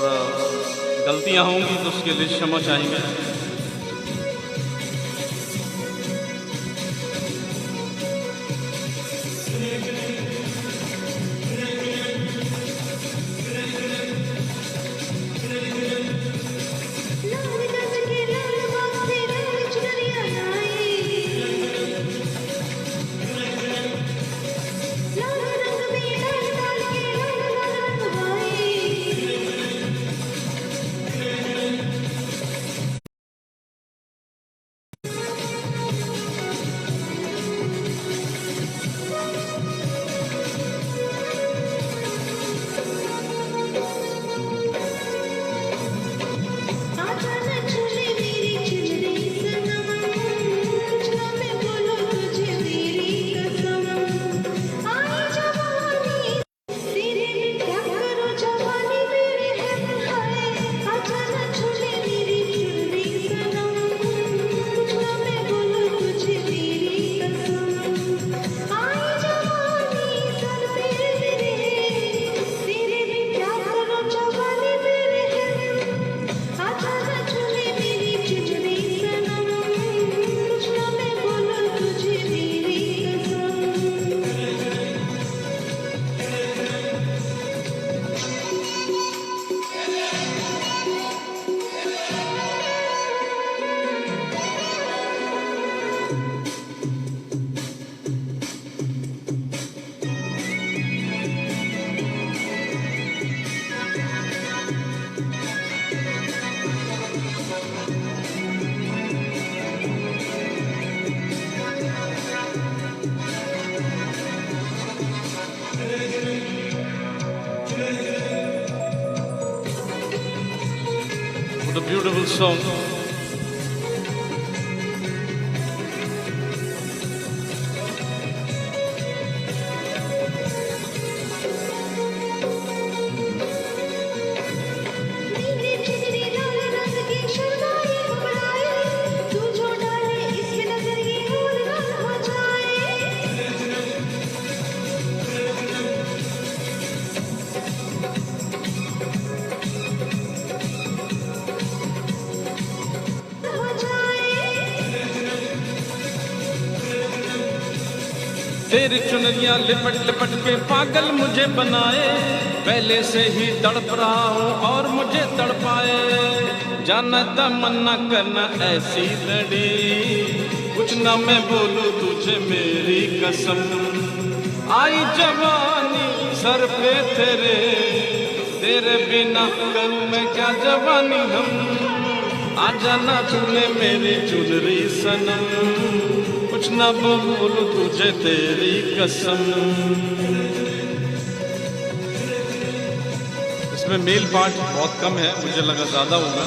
गलतियाँ होंगी तो उसके लिए क्षमा चाहेंगे। What a beautiful song. तेरी चुनरियां लिपट लिपट के पागल मुझे बनाए, पहले से ही तड़प रहा हूँ और मुझे तड़पाए। जाना तमन्ना करना ऐसी लड़ी, कुछ ना मैं बोलूँ तुझे मेरी कसम। आई जवानी सर पे तेरे, तेरे बिना करूँ मैं क्या जवानी हम। आ जाना तूने मेरी चुनरी सनम, कुछ ना बोलूं तुझे तेरी कसम। इसमें मेल पार्ट बहुत कम है, मुझे लगा ज्यादा होगा।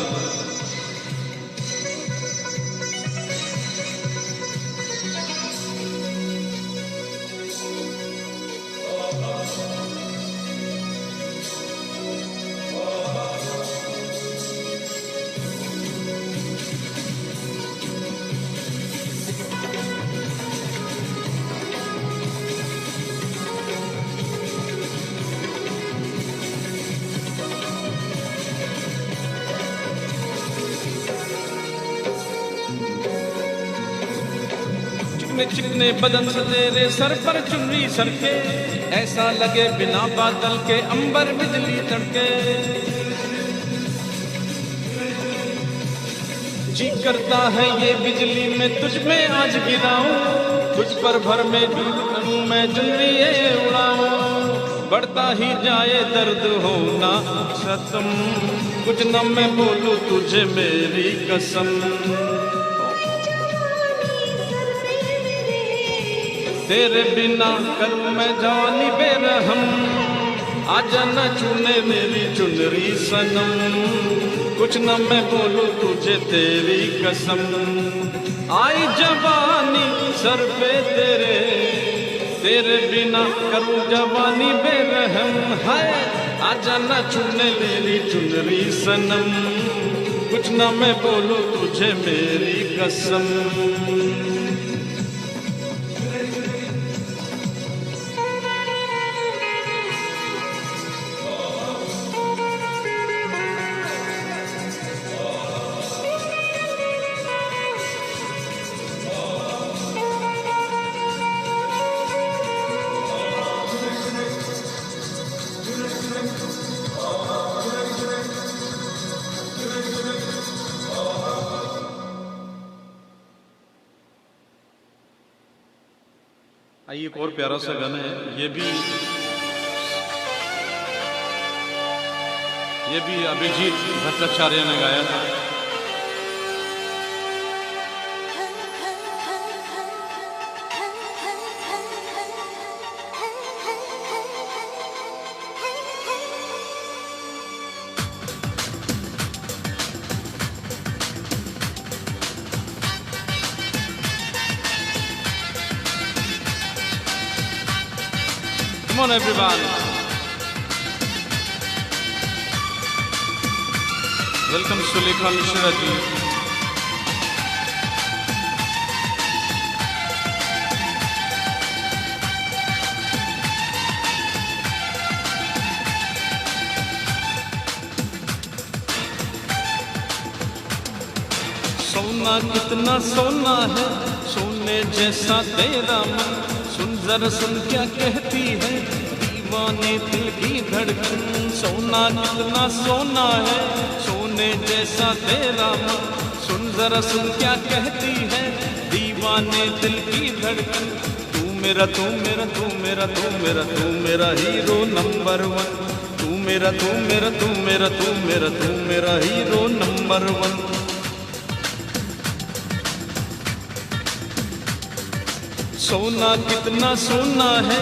चिकने चिकने बदन से तेरे सर पर चुनरी सरके, ऐसा लगे बिना बादल के अंबर बिजली तड़के। जी करता है ये बिजली मैं तुझ में आज गिराऊं, तुझ पर भर में डूब करूं मैं चुनरी उड़ाऊं। बढ़ता ही जाए दर्द होना खत्म, कुछ न मैं बोलूं तुझे मेरी कसम। तेरे बिना करूं मैं जवानी बेरहम, आजा न चुने मेरी चुनरी सनम, कुछ न मैं बोलूं तुझे तेरी कसम। आई जवानी सर पे तेरे, तेरे बिना करूं जवानी बेरहम है, आजा न चुने मेरी चुनरी सनम, कुछ न मैं बोलूं तुझे मेरी कसम। आइए एक और प्यारा सा गाना है, ये भी अभिजीत भट्टाचार्य ने गाया था। Come on everybody. Welcome Sulekha Mishra ji. सोना कितना सोना है, सोने जैसा तेरा मन, सुन जरा सुन क्या कहती है दीवाने दिल की धड़कन। सोना कितना सोना है, सोने जैसा तेरा मन, सुन जरा सुन क्या कहती है दीवाने दिल की धड़कन। तू मेरा तू मेरा तू मेरा तू मेरा तू मेरा हीरो नंबर वन, तू मेरा तू मेरा तू मेरा तू मेरा तू मेरा हीरो नंबर वन। सोना कितना सोना है,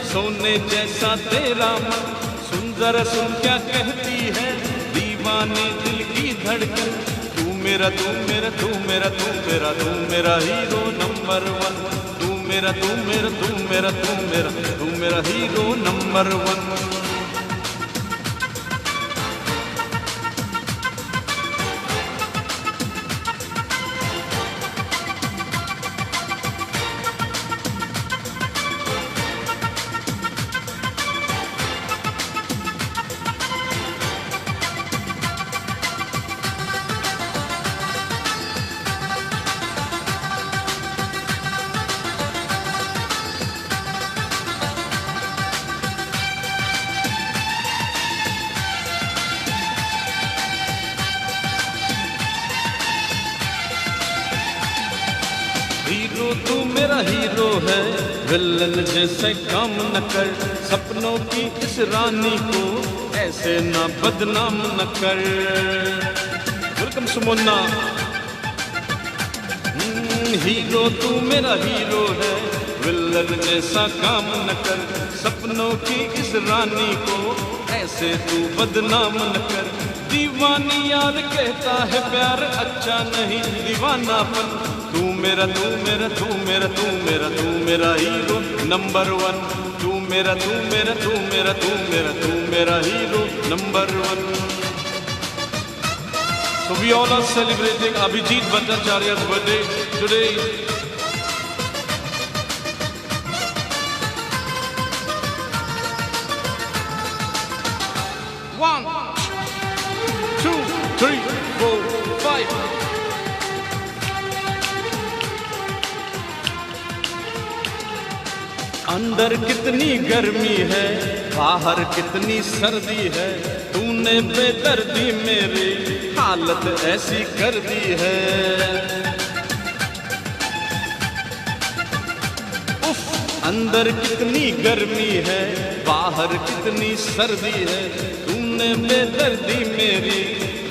सोने जैसा तेरा मन, सुन जरा सुन क्या कहती है दीवाने दिल की धड़कन। तू मेरा तू मेरा तू मेरा तू मेरा तू मेरा हीरो नंबर वन, तू मेरा तू मेरा तू मेरा तू मेरा तू मेरा हीरो नंबर वन। हीरो तू मेरा हीरो है, विलन जैसे काम न कर, सपनों की इस रानी को ऐसे ना बदनाम न कर। वेलकम सुमन्ना। हीरो तू मेरा हीरो है, विलन जैसा काम न कर, सपनों की इस रानी को ऐसे तू बदनाम न कर। दीवानी यार कहता है प्यार अच्छा नहीं दीवानापन, तू मेरा तू मेरा तू मेरा तू मेरा तू मेरा हीरो नंबर वन, तू मेरा तू मेरा तू मेरा तू मेरा तू मेरा hero number one. So we all are celebrating Abhijit Bhattacharya's birthday today. One, two, three, four, five. अंदर कितनी गर्मी है, बाहर कितनी सर्दी है, तूने बेदर्दी मेरी हालत ऐसी कर दी है। उफ, अंदर कितनी गर्मी है, बाहर कितनी सर्दी है, तुमने बेदर्दी मेरी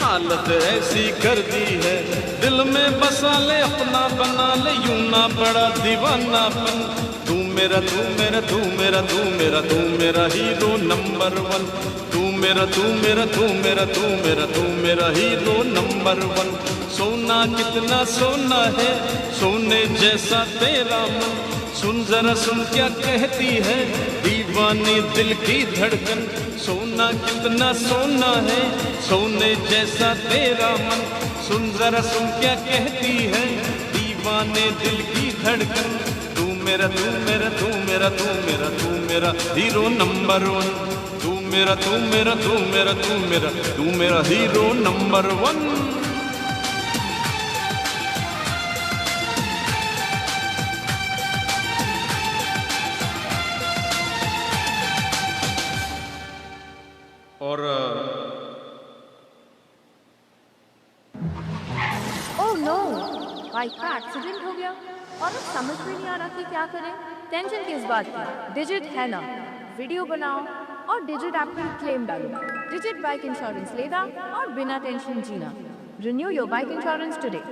हालत ऐसी कर दी है। दिल में बसा ले, अपना बना ले, यूं ना बड़ा दीवानापन। तू मेरा तू मेरा तू मेरा तू मेरा तू मेरा हीरो नंबर वन। तू मेरा तू मेरा तू मेरा तू मेरा तू मेरा हीरो नंबर वन। सोना कितना सोना है, सोने जैसा तेरा मन। सुन जरा सुन क्या कहती है दीवानी दिल की धड़कन। सोना कितना सोना है, सोने जैसा तेरा मन। सुन जरा सुन क्या कहती है दीवाने दिल की धड़कन। तू मेरा तू मेरा तू मेरा तू मेरा तू मेरा हीरो नंबर वन। तू मेरा तू मेरा तू मेरा तू मेरा तू मेरा हीरो नंबर वन। और ओह नो, बाइक का एक्सीडेंट हो गया और अब समझ में नहीं आ रहा कि क्या करें। टेंशन किस बात की, डिजिट है ना, वीडियो बनाओ और डिजिट ऐप पर क्लेम डालो। डिजिट बाइक इंश्योरेंस लेना और बिना टेंशन जीना। Renew your bike insurance today.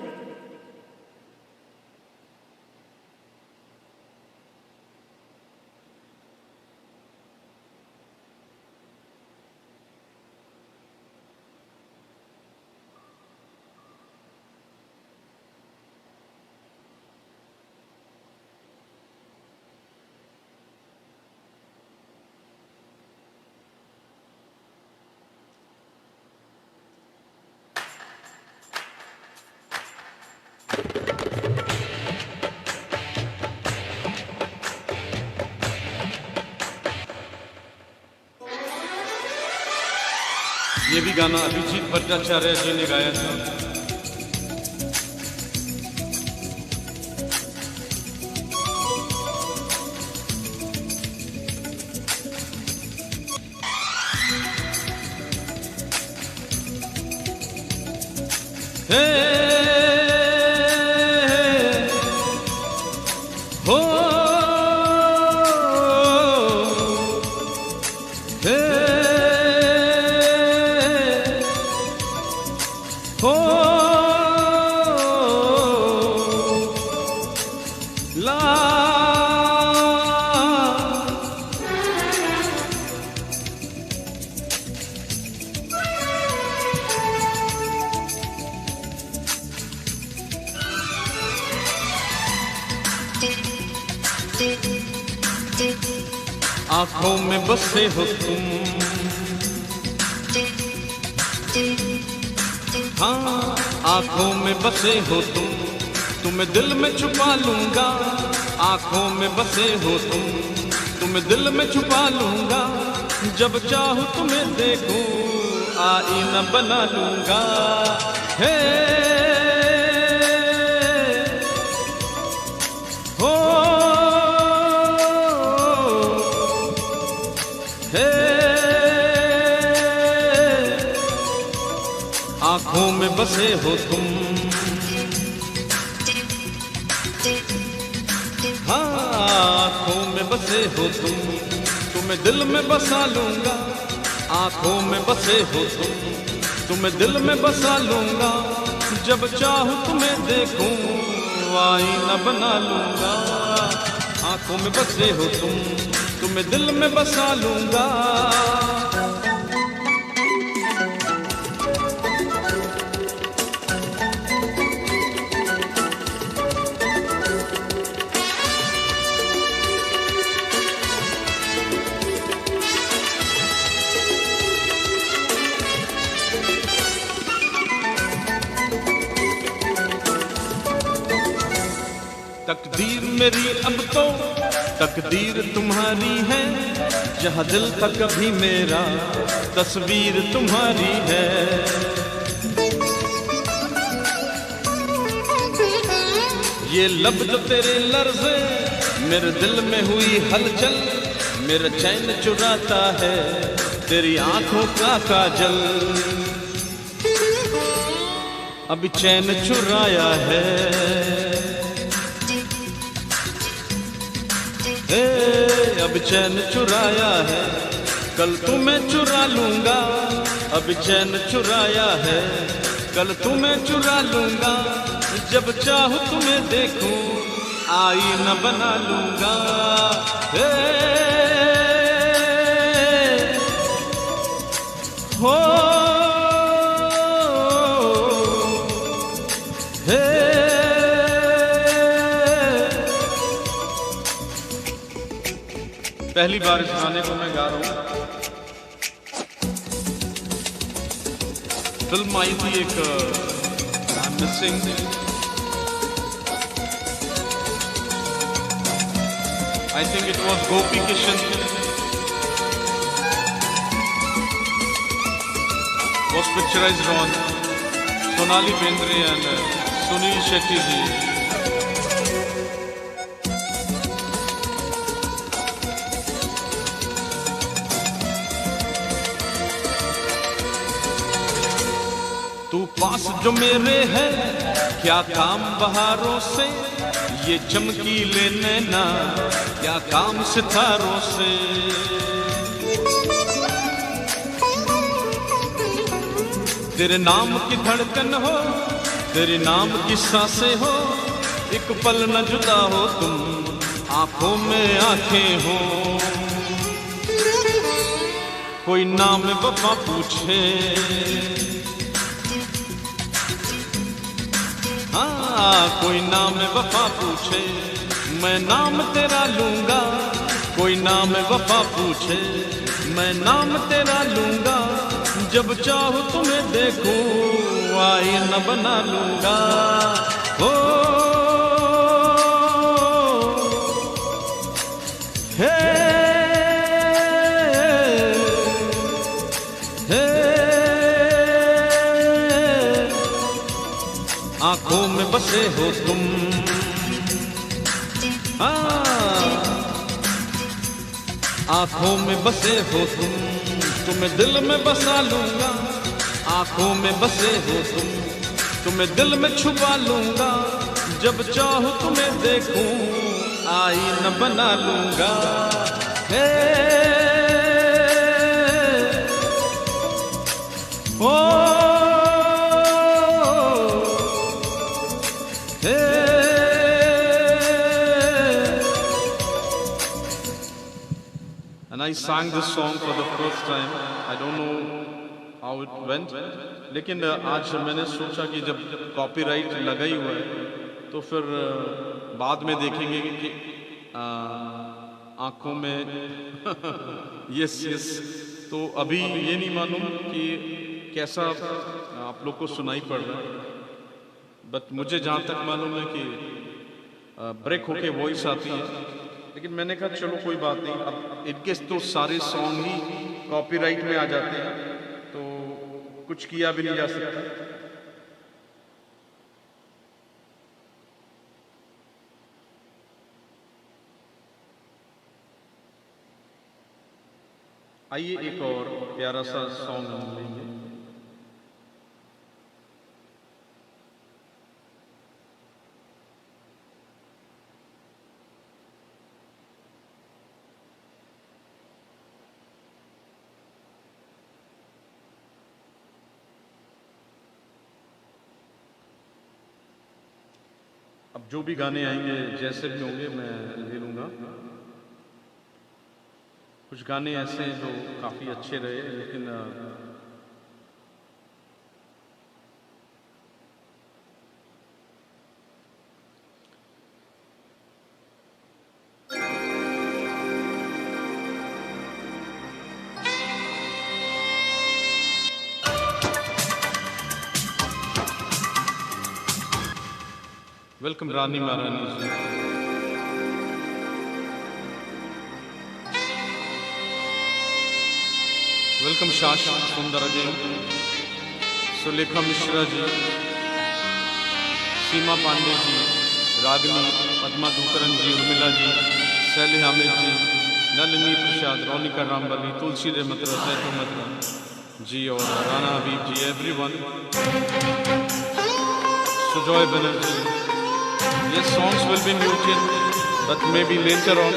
ये भी गाना अभिजीत भट्टाचार्य जी ने गाया था। आंखों में बसे हो तुम, हाँ आंखों में बसे हो तुम, तुम्हें दिल में छुपा लूंगा। आंखों में बसे हो तुम, तुम्हें दिल में छुपा लूंगा। जब चाहूं तुम्हें देखूं, आईना बना लूंगा। हे हो आंखों में बसे हो तुम, हाँ आंखों में बसे हो तुम, तुम्हें दिल में बसा लूंगा। आंखों में बसे हो तुम, तुम्हें दिल में बसा लूंगा। जब चाहूं तुम्हें देखूं, आईना बना लूंगा। आंखों में बसे हो तुम, तुम्हें दिल में बसा लूंगा। तकदीर मेरी अब तो तकदीर तुम्हारी है, जहाँ दिल था कभी मेरा तस्वीर तुम्हारी है। ये लब जो तेरे लर्ज़े मेरे दिल में हुई हलचल, मेरा चैन चुराता है तेरी आंखों का काजल। अभी चैन चुराया है अब चैन चुराया है, कल तुम्हें चुरा लूंगा। अब चैन चुराया है, कल तुम्हें चुरा लूंगा। जब चाहूं तुम्हें देखूं, आईना बना लूंगा। हे हो हे पहली बार इस गाने को मैं गा रहा हूं। फिल्म आई थी एक missing, I think it was Gopi Kishan, was picturized on Sonali Bendre and Sunil Shetty ji. तू पास जो मेरे है, क्या काम बहारों से, ये चमकीले नैना क्या काम सितारों से। तेरे नाम की धड़कन हो, तेरे नाम की सांसें हो, एक पल न जुदा हो तुम, आंखों में आंखें हो। कोई नाम वफा पूछे, हाँ कोई नाम वफा पूछे, मैं नाम तेरा लूंगा। कोई नाम वफा पूछे, मैं नाम तेरा लूंगा। जब चाहूं तुम्हें देखूं, आईना बना लूंगा। हो हे हे आंखों में बसे हो तुम, हाँ आंखों में बसे हो तुम, तुम्हें दिल में बसा लूंगा। आंखों में बसे हो तुम, तुम्हें दिल में छुपा लूंगा। जब चाहूं तुम्हें देखूं, आईना बना लूंगा। हे ओ हे And I sang this song for the first time. I don't know how it went. लेकिन आज मैंने सोचा कि जब कॉपीराइट लगा ही हुआ है, तो फिर बाद में देखेंगे कि आंखों में यस यस। तो अभी ये नहीं मालूम कि कैसा आप लोग को सुनाई पड़ रहा है, बट मुझे जहाँ तक मालूम है कि ब्रेक होके वॉइस आती है। लेकिन मैंने कहा चलो कोई बात नहीं, अब इनके तो सारे सॉन्ग ही कॉपीराइट में आ जाते हैं, तो कुछ किया भी नहीं जा सकता। आइए एक और प्यारा सा सॉन्ग हम लेंगे। अब जो भी गाने आएंगे जैसे भी होंगे मैं ले लूँगा। कुछ गाने ऐसे हैं जो काफ़ी अच्छे रहे, लेकिन वेलकम रानी महारानी जी। वेलकम शाश्वत सुंदर अजय, सुलेखा मिश्रा जी, सीमा पांडे जी, रागनी पद्मा दूकरन जी, उर्मिला जी, सैले हामिद जी, नलिनी प्रसाद, रोनिका रामबली, तुलसी रे मतरा, सैफू मतरा जी और Rana Habib ji, everyone, Sujoy Banerjee. Yes, songs will be muted, but maybe later on.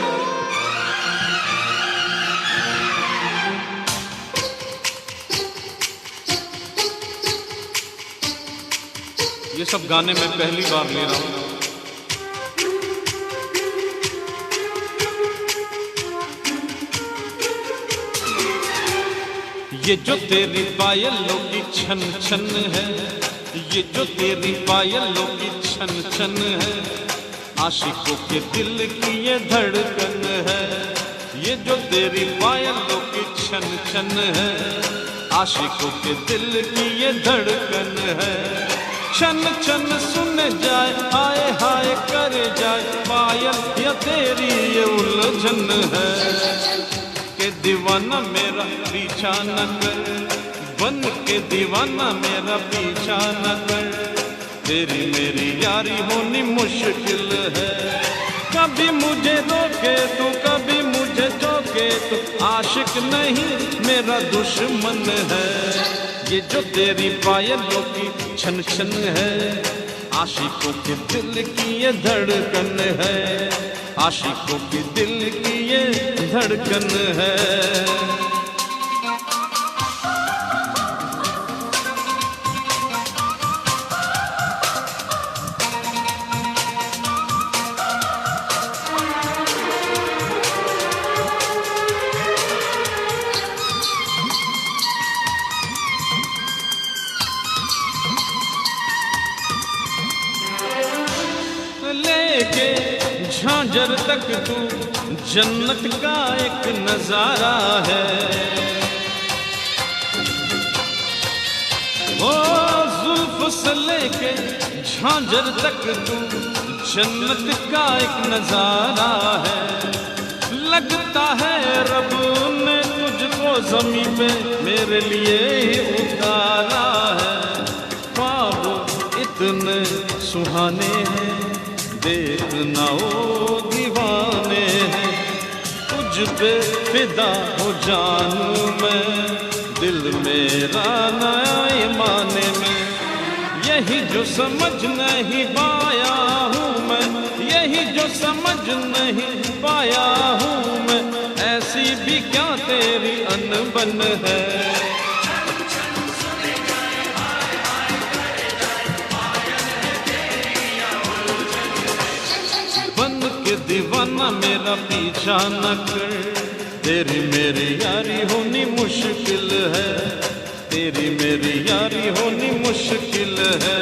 ये सब गाने मैं पहली बार ले रहा हूँ। ये जो तेरी पायलों की छन छन है, ये जो तेरी पायलों की छन छन है, आशिकों के दिल की ये धड़कन है। ये जो तेरी पायलों की छन छन है, आशिकों के दिल की ये धड़कन है। छन छन सुन जाए, हाय हाय कर जाए पायल, ये तेरी ये उलझन है। के दीवाना मेरा पीछा न कर, बन के दीवाना मेरा पीछा न कर, तेरी मेरी यारी होनी मुश्किल है। कभी मुझे रोके तू, कभी मुझे चौके तू, आशिक नहीं मेरा दुश्मन है। ये जो तेरी पायलों की छन छन है, आशिकों के दिल की ये धड़कन है, आशिकों के दिल की ये धड़कन है। लेके झांझर तक तू जन्नत का एक नजारा है। ओ जुल्फ से लेके झांझर तक तू जन्नत का एक नजारा है। लगता है रब ने तुझको ज़मीं पे मेरे लिए ही उतारा है। ख्वाब इतने सुहाने हैं, देखना ओ दीवाने हैं, तुझ पे फिदा हो जानू मैं, दिल मेरा नया ईमाने में। यही जो समझ नहीं पाया हूँ मैं, यही जो समझ नहीं पाया हूँ मैं, ऐसी भी क्या तेरी अनबन है। दीवाना मेरा पीछा न कर, तेरी मेरी यारी होनी मुश्किल है, तेरी मेरी यारी होनी मुश्किल है।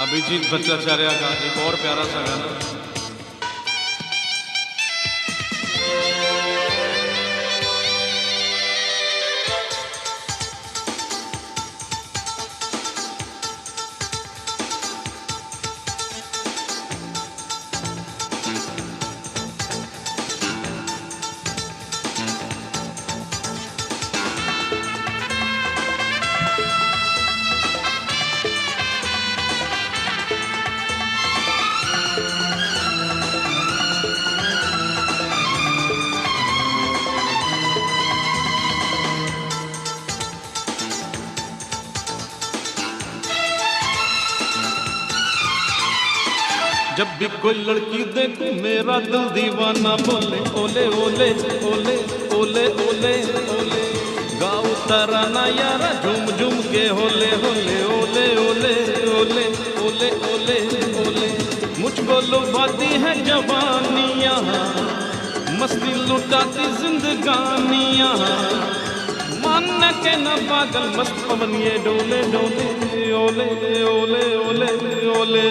अभिजीत भट्टाचार्य का एक और प्यारा सा गाना। जब भी कोई लड़की देखूं मेरा दिल दीवाना बोले, ओले ओले ओले ओले ओले ओले, गाओ तराना यारा झूम झूम के होले होले ओले ओले ओले ओले ओले ओले। मुझको लुभाती है जवानियाँ, मस्ती लुटाती जिंदगानियाँ, मानना के न पागल मस्त पवन ये डोले डोले ओले ओले ओले ओले।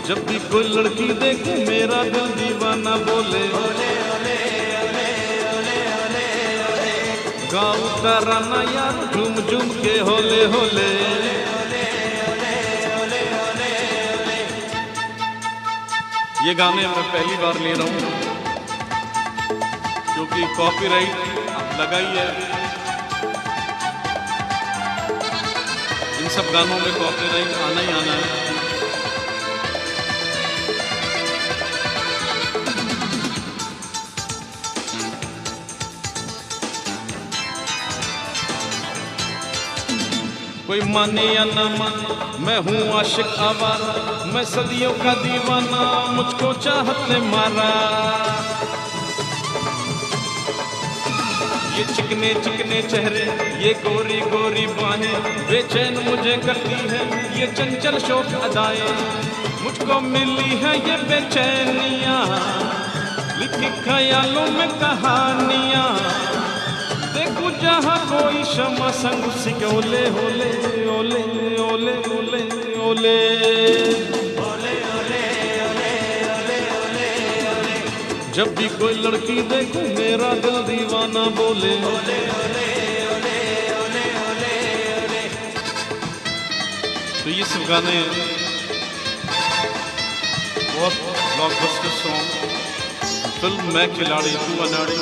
जब भी कोई लड़की देखूं मेरा दिल दीवाना बोले, ओले ओले ओले ओले ओले ओले, गाओ तराना यार झूम झूम के होले होले ओले ओले ओले ओले ओले। ये गाने मैं पहली बार ले रहा हूँ क्योंकि कॉपीराइट लगा ही है। इन सब गानों में कॉपीराइट आना ही आना है। कोई माने या न माने मैं हूँ आशिक आवारा, मैं सदियों का दीवाना, मुझको चाहत ने मारा। ये चिकने चिकने चेहरे, ये गोरी गोरी बाहें, बेचैन मुझे करती है ये चंचल शौक अदाएं। मुझको मिली है ये बेचैनियाँ, लिखी ख्यालों में कहानियाँ। देखूं जहाँ कोई शमा संग उसी के ओले ओले ओले ओले ओले ओले ओले ओले ओले ओले ओले। जब भी कोई लड़की देखूं मेरा दिल दीवाना बोले ओले ओले ओले ओले ओले ओले। तो ये सब गाने बहुत ब्लॉकबस्टर सॉन्ग, फिल्म मैं खिलाड़ी तू अनाड़ी।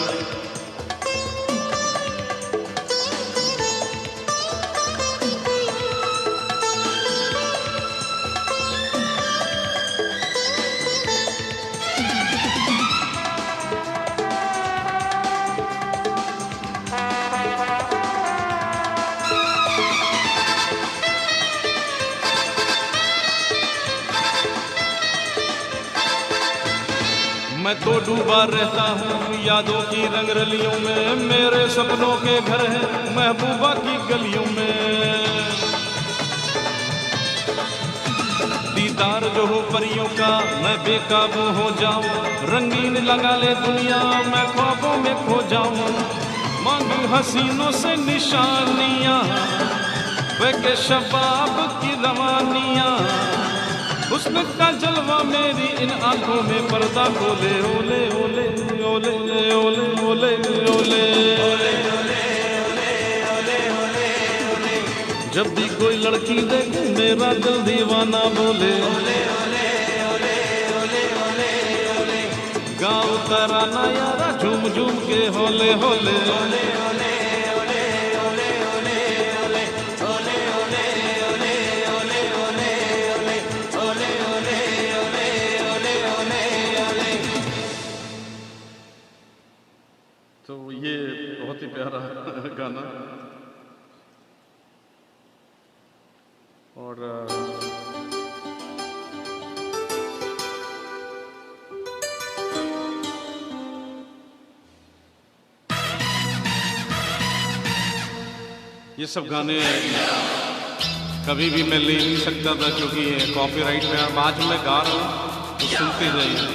मैं तो डूबा रहता हूँ यादों की रंगरलियों में, मेरे सपनों के घर है महबूबा की गलियों में। दीदार जो हो परियों का मैं बेकाबू हो जाऊं, रंगीन लगा ले दुनिया मैं ख्वाबों में खो जाऊं। मांगू हसीनों से निशानियां, बेके शबाब की रवानियां। हुस्न का जलवा मेरी इन आंखों में पर्दा खोले ओले ओले ओले ओले ओले ओले ओले ओले ओले ओले। जब भी कोई लड़की देखे मेरा दिल दीवाना बोले ओले ओले ओले ओले ओले ओले। गाँव तराना यारा झूम झूम के होले होले ओले ओले तो ये बहुत ही प्यारा गाना। और ये सब गाने कभी भी मैं ले नहीं सकता था क्योंकि कॉपीराइट में। अब आज मैं गा रहा हूँ तो सुनते जाइए।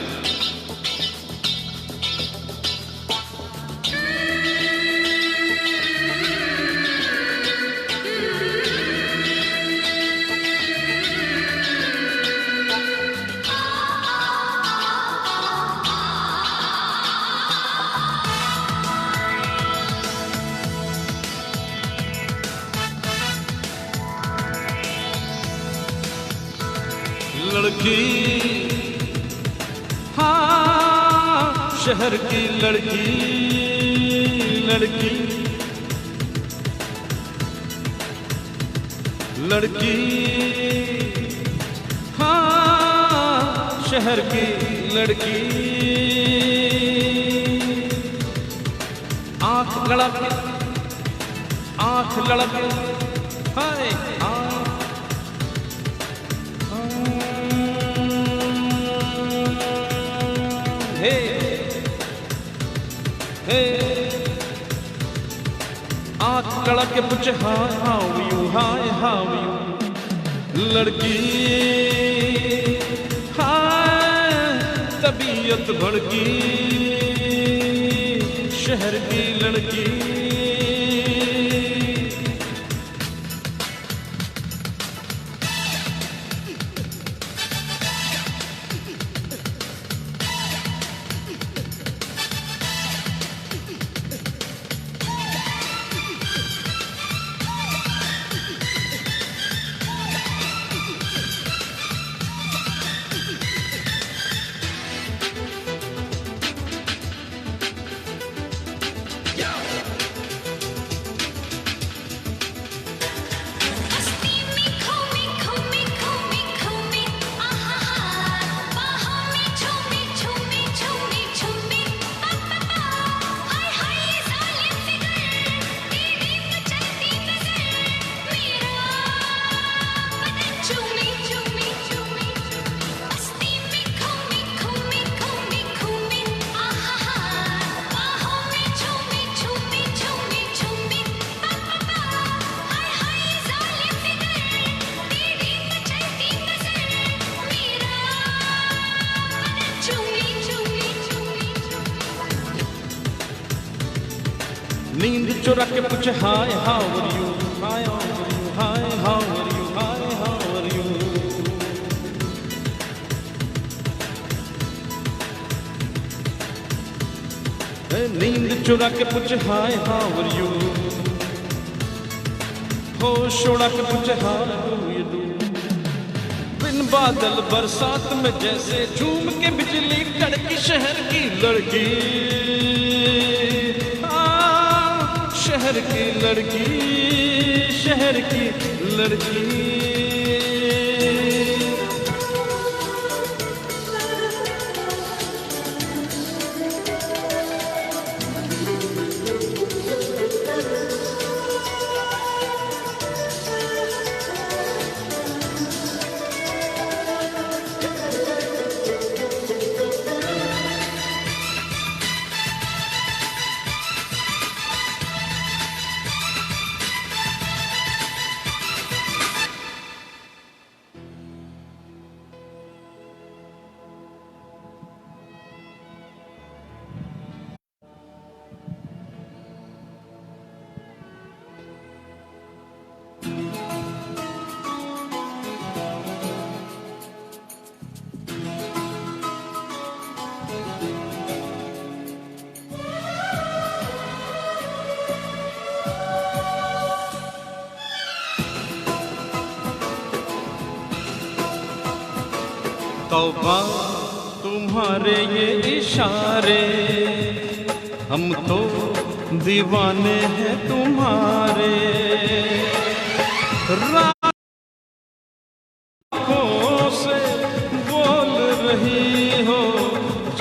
लड़की हाँ शहर की लड़की, लड़की लड़की हाँ शहर की लड़की। आंख लड़के आंख लड़के हाय हे हे आंख लड़के पूछे hi how you, hi how you. लड़की हाय तबीयत भड़की, शहर की लड़की। नींद चुरा के पूछे hi how are you, hi how are you, hi how are you. नींद चुरा के पूछे हाय हाउ आर यू, होश उड़ा के पूछे हाउ डू यू डू। बिन बादल बरसात में जैसे झूम के बिजली कड़की शहर की लड़की, शहर की लड़की, शहर की लड़की। तौबा तुम्हारे ये इशारे, हम तो दीवाने हैं तुम्हारे। रातों से बोल रही हो,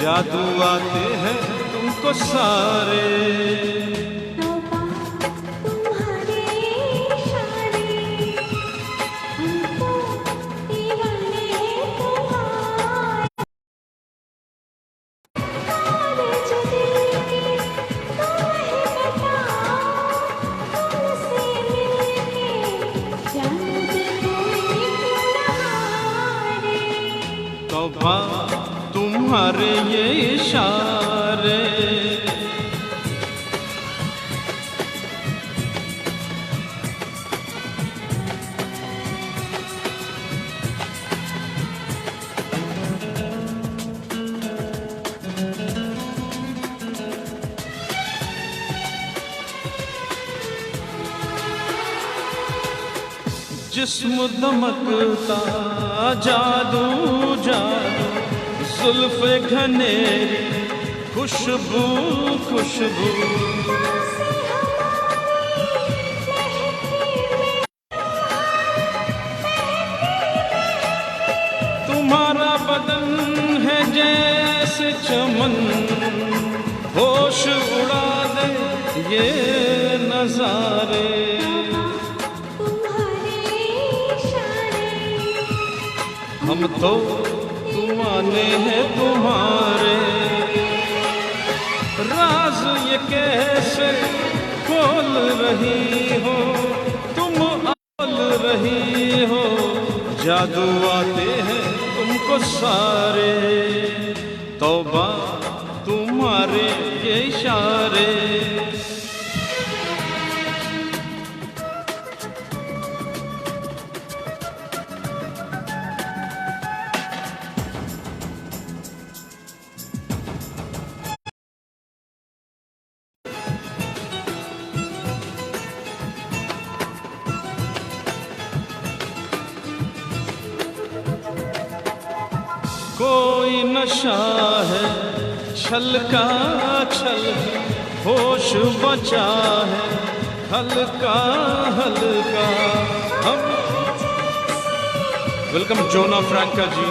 जादू आते हैं तुमको सारे। तौबा तुम्हारे ये इशारे, जिस्म दमकता जादू जादू, जुल्फ़े घनेरी खुशबू खुशबू। तुम्हारा बदन है जैसे चमन, होश उड़ा दे ये नजारे। हम तो दीवाने हैं तुम्हारे। राज ये कैसे खोल रही हो, तुम बोल रही हो, जादू आते हैं तुमको सारे। तौबा तुम्हारे ये इशारे। कोई नशा है छल का छल, होश बचा है हल्का हल्का। हम वेलकम जोना फ्रैंका जी।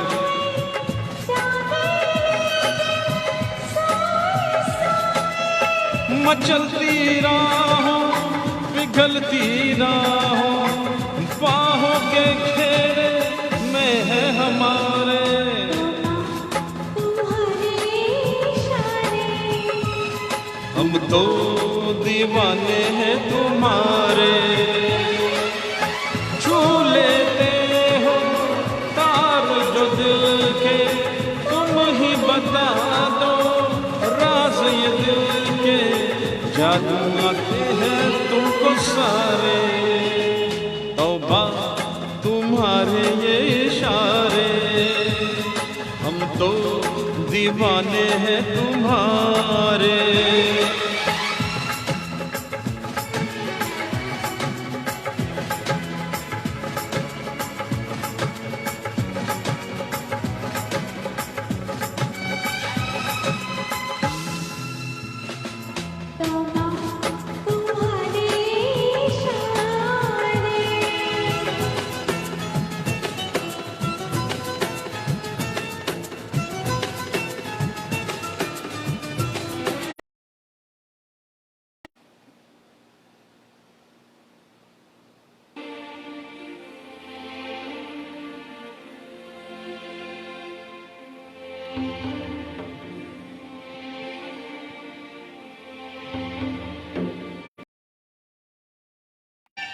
मचलती राहों पिघलती राहों, बाहों के घेरे में है हमारे। हम तो दीवाने हैं तुम्हारे। छू लेते हो तार जो दिल के, तुम ही बता दो राज ये दिल के। याद आते हैं तुमको सारे, तौबा तुम्हारे ये इशारे, हम तो दीवाने हैं तुम्हारे।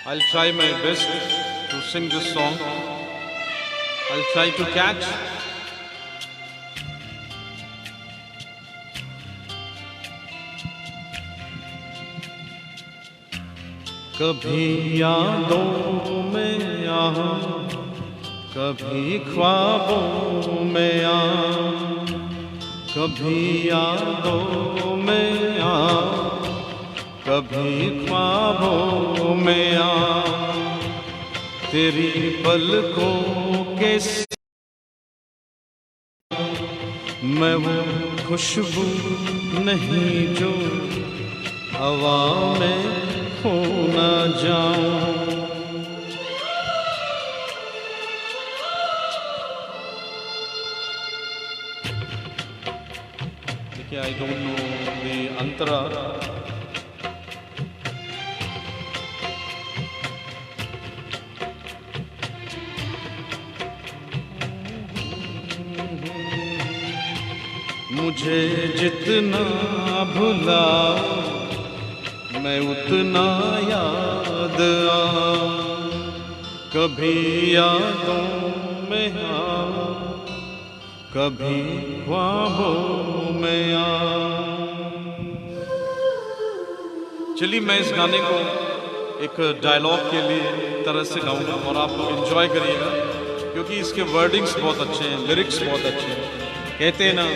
I'll try my best to sing this song. I'll try to catch. कभी यादों में यहाँ, कभी ख्वाबों में यहाँ, कभी यादों में यहाँ, कभी ख्वाबों में आ, तेरी पलकों के मैं वो खुशबू नहीं जो हवा में खो न जाऊं। देखिए, आई डोंट नो द अंतरा। मुझे जितना भुलाओ मैं उतना याद आऊं, कभी यादों में आऊं, कभी ख्वाबों में आऊं। चलिए, मैं इस गाने को एक डायलॉग के लिए तरह से गाऊंगा और आप लोग एंजॉय करिएगा, क्योंकि इसके वर्डिंग्स बहुत अच्छे हैं, लिरिक्स बहुत अच्छे हैं। कहते हैं ना,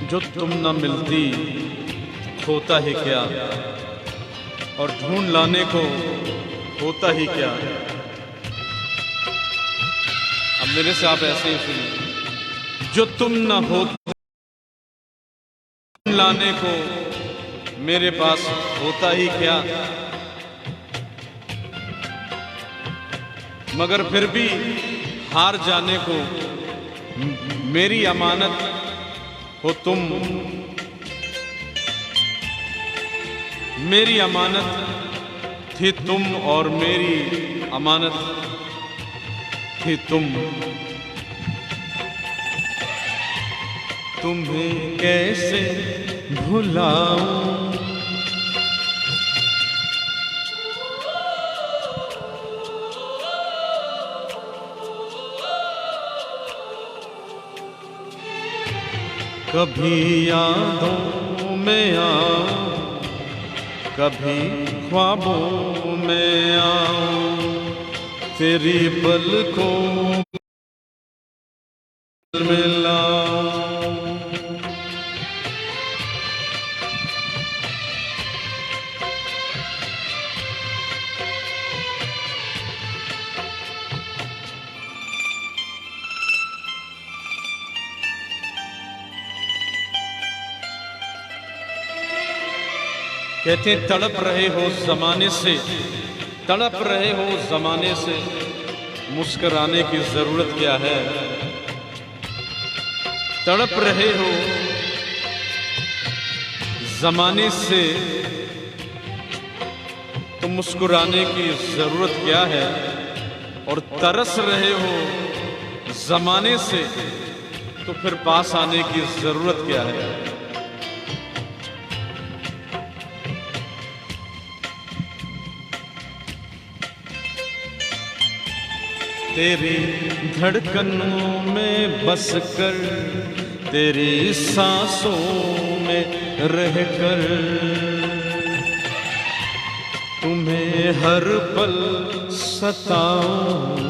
जो तुम न मिलती होता ही क्या, और ढूंढ लाने को होता ही क्या। अब मेरे से आप ऐसे ही सुनिए। जो तुम न हो लाने को मेरे पास होता ही क्या, मगर फिर भी हार जाने को मेरी अमानत हो तुम। मेरी अमानत थी तुम और मेरी अमानत थी तुम। तुम्हें कैसे भुलाऊं, कभी यादों में आऊं, कभी ख्वाबों में आऊं, तेरी पलकों में लाऊं। कहते तड़प रहे हो ज़माने से, तड़प रहे हो ज़माने से, मुस्कुराने की ज़रूरत क्या है। तड़प रहे हो ज़माने से तो मुस्कुराने की ज़रूरत क्या है। और तरस रहे हो जमाने से, तो फिर पास आने की जरूरत क्या है। तेरी धड़कनों में बसकर, तेरी सांसों में रहकर, तुम्हें हर पल सताऊं।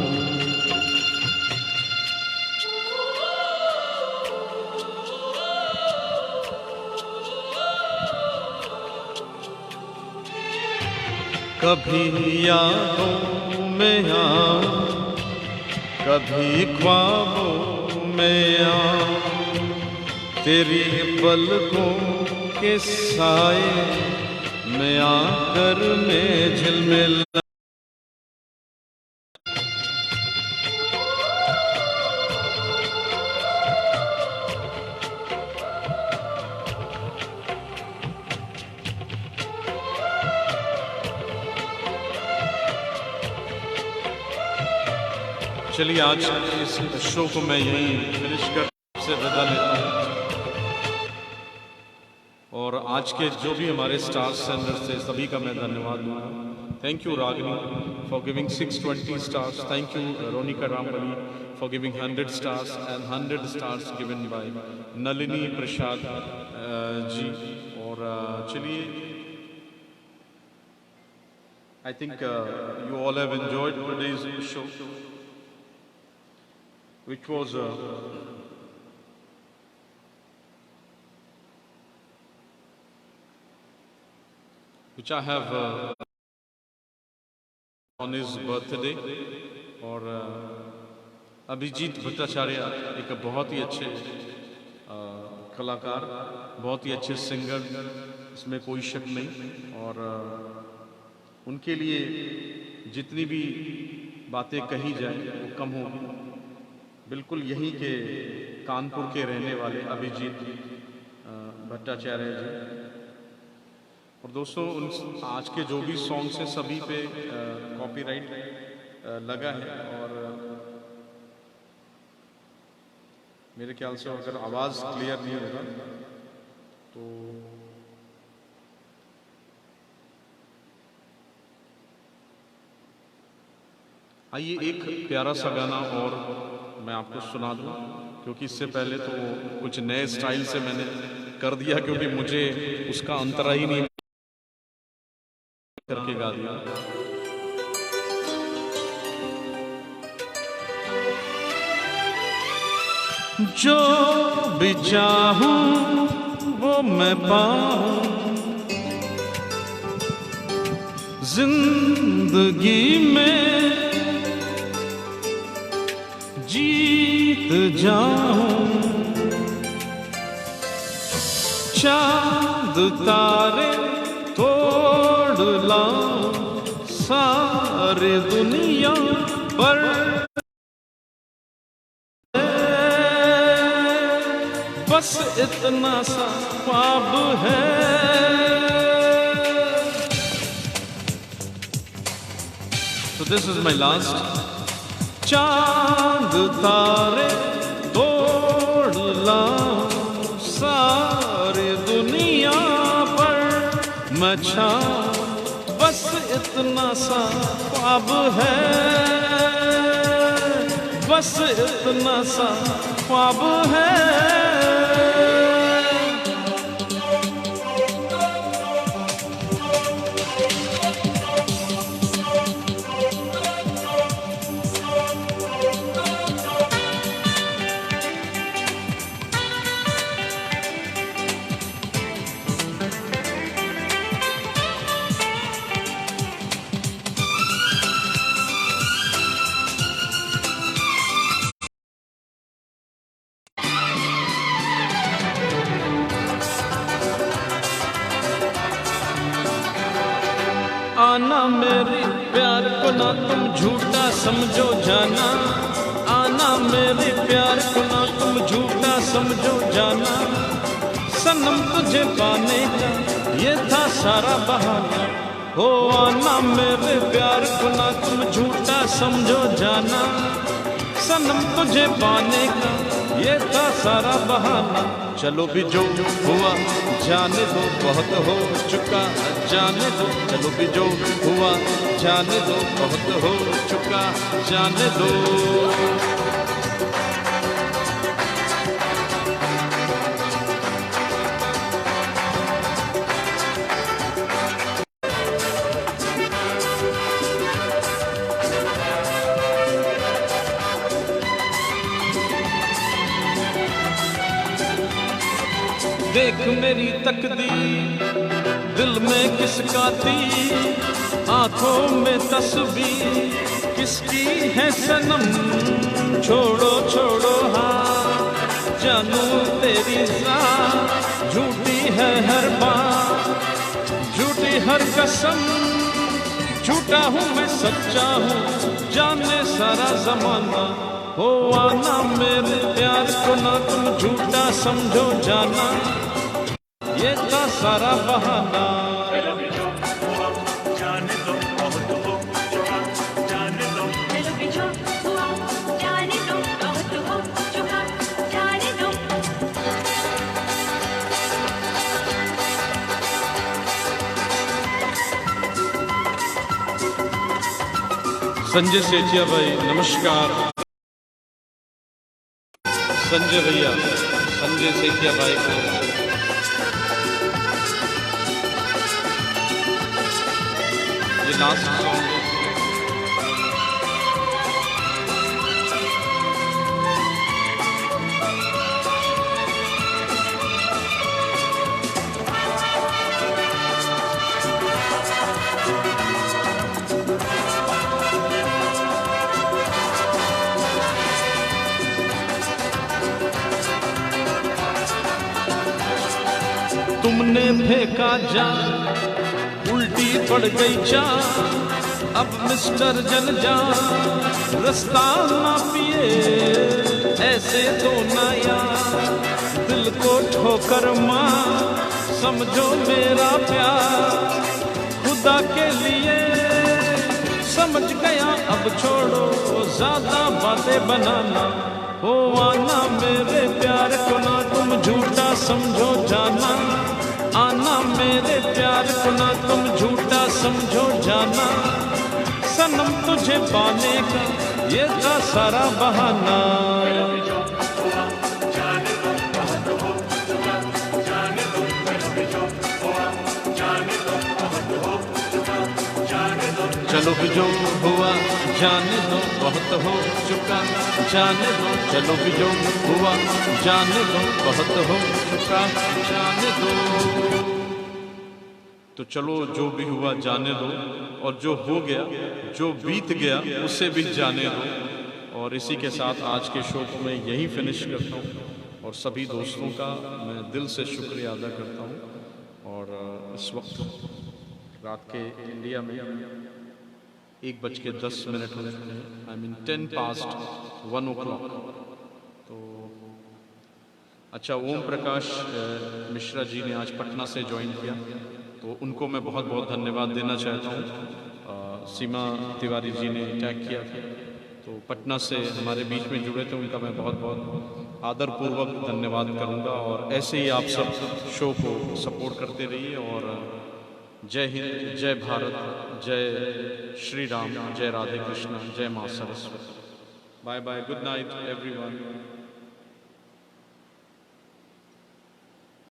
कभी यादों में आऊं, कभी ख्वाबों में आऊं, तेरी पलकों के साए में आकर मैं झिलमिल। चलिए आज इस शो को मैं यहीं फिनिश कर से विदा लेता हूँ। और आज के जो भी हमारे स्टार सेंडर्स थे सभी का मैं धन्यवाद दूंगा। Thank you Ragini for giving 620 stars. Thank you Ronika Rambali for giving 100 stars and 100 stars given by Nalini Prasad ji. और चलिए I think you all have enjoyed today's show, which was which I have on his birthday। और अभिजीत भट्टाचार्य एक बहुत ही अच्छे कलाकार, बहुत ही अच्छे सिंगर, इसमें कोई शक नहीं। और उनके लिए जितनी भी बातें कही जाए वो कम होगी। बिल्कुल यहीं के कानपुर के रहने वाले अभिजीत भट्टाचार्य जी। और दोस्तों उन आज के जो भी सॉन्ग्स हैं सभी पे कॉपीराइट लगा है। और मेरे ख्याल से अगर आवाज़ क्लियर नहीं होगा तो आइए एक प्यारा सा गाना और मैं आपको सुना दूं, क्योंकि इससे पहले तो कुछ नए स्टाइल से मैंने कर दिया, क्योंकि मुझे उसका अंतरा ही नहीं करके गा दिया। जो भी चाहूं वो मैं पाऊं जिंदगी में, जीत जाऊं चांद तारे तोड़ लाऊं सारी दुनिया पर, बस इतना सा ख्वाब है। So this is my last। चांद तारे तोड़ लाऊं सारी दुनिया पर मैं छाऊं, बस इतना सा ख्वाब है, बस इतना सा ख्वाब है। आना मेरे प्यार को ना तुम झूठा समझो जाना, आना मेरे प्यार को ना तुम झूठा समझो जाना, सनम तुझे पाने का ये था सारा बहाना। हो आना मेरे प्यार को ना तुम झूठा समझो जाना, सनम तुझे पाने का ये था सारा बहाना। चलो भी जो हुआ जाने दो, बहुत हो चुका जाने दो। चलो भी जो हुआ जाने दो, बहुत हो चुका जाने दो। देख मेरी तकदीर दिल में किसका तीर, आंखों में तस्वीर किसकी है सनम। छोड़ो छोड़ो हाँ जानू तेरी जान, झूठी है हर बात झूठी हर कसम। झूठा हूँ मैं सच्चा हूँ जाने सारा जमाना। हो आना मेरे प्यार को ना तुम झूठा समझो जाना, ये था सारा बहाना। चलो भी जो हुआ जाने दो, बहुत हो चुका जाने दो। चलो भी जो हुआ जाने दो, बहुत हो चुका जाने दो। संजय सेठिया भाई नमस्कार। संजय भैया, संजय सेठिया भाई को ये लास्ट सॉन्ग है। तुमने फेंका जान उल्टी पड़ गई चान, अब मिस्टर जन जान रास्ता ना पिए ऐसे तो ना यार। दिल को ठोकर मार समझो मेरा प्यार, खुदा के लिए समझ गया अब छोड़ो ज्यादा बातें बनाना। हो आना मेरे प्यार को ना तुम झूठा समझो जाना, आना मेरे प्यार को ना तुम झूठा समझो जाना। सनम तुझे पाने का ये था सारा बहाना। चलो भी जो हुआ जाने दो, बहुत हो चुका जाने दो। चलो भी जो हुआ जाने दो, बहुत हो चुका जाने दो। तो चलो जो भी हुआ जाने दो, और जो हो गया जो बीत गया उसे भी जाने दो। और इसी के साथ आज के शो को मैं यहीं फिनिश करता हूँ और सभी दोस्तों का मैं दिल से शुक्रिया अदा करता हूँ। और इस वक्त रात के इंडिया में 1:10 हो चुके हैं। I mean 1:10 o'clock। तो अच्छा, ओम प्रकाश मिश्रा जी ने आज पटना से ज्वाइन किया, तो उनको मैं बहुत बहुत धन्यवाद देना चाहता हूँ। सीमा तिवारी जी ने टैग किया था, तो पटना से हमारे बीच में जुड़े थे, उनका मैं बहुत बहुत आदरपूर्वक धन्यवाद करूँगा। और ऐसे ही आप सब शो को सपोर्ट करते रहिए। और जय हिंद, जय भारत, जय श्री राम, जय राधे कृष्ण, जय माँ Saraswati. Bye bye, good night everyone.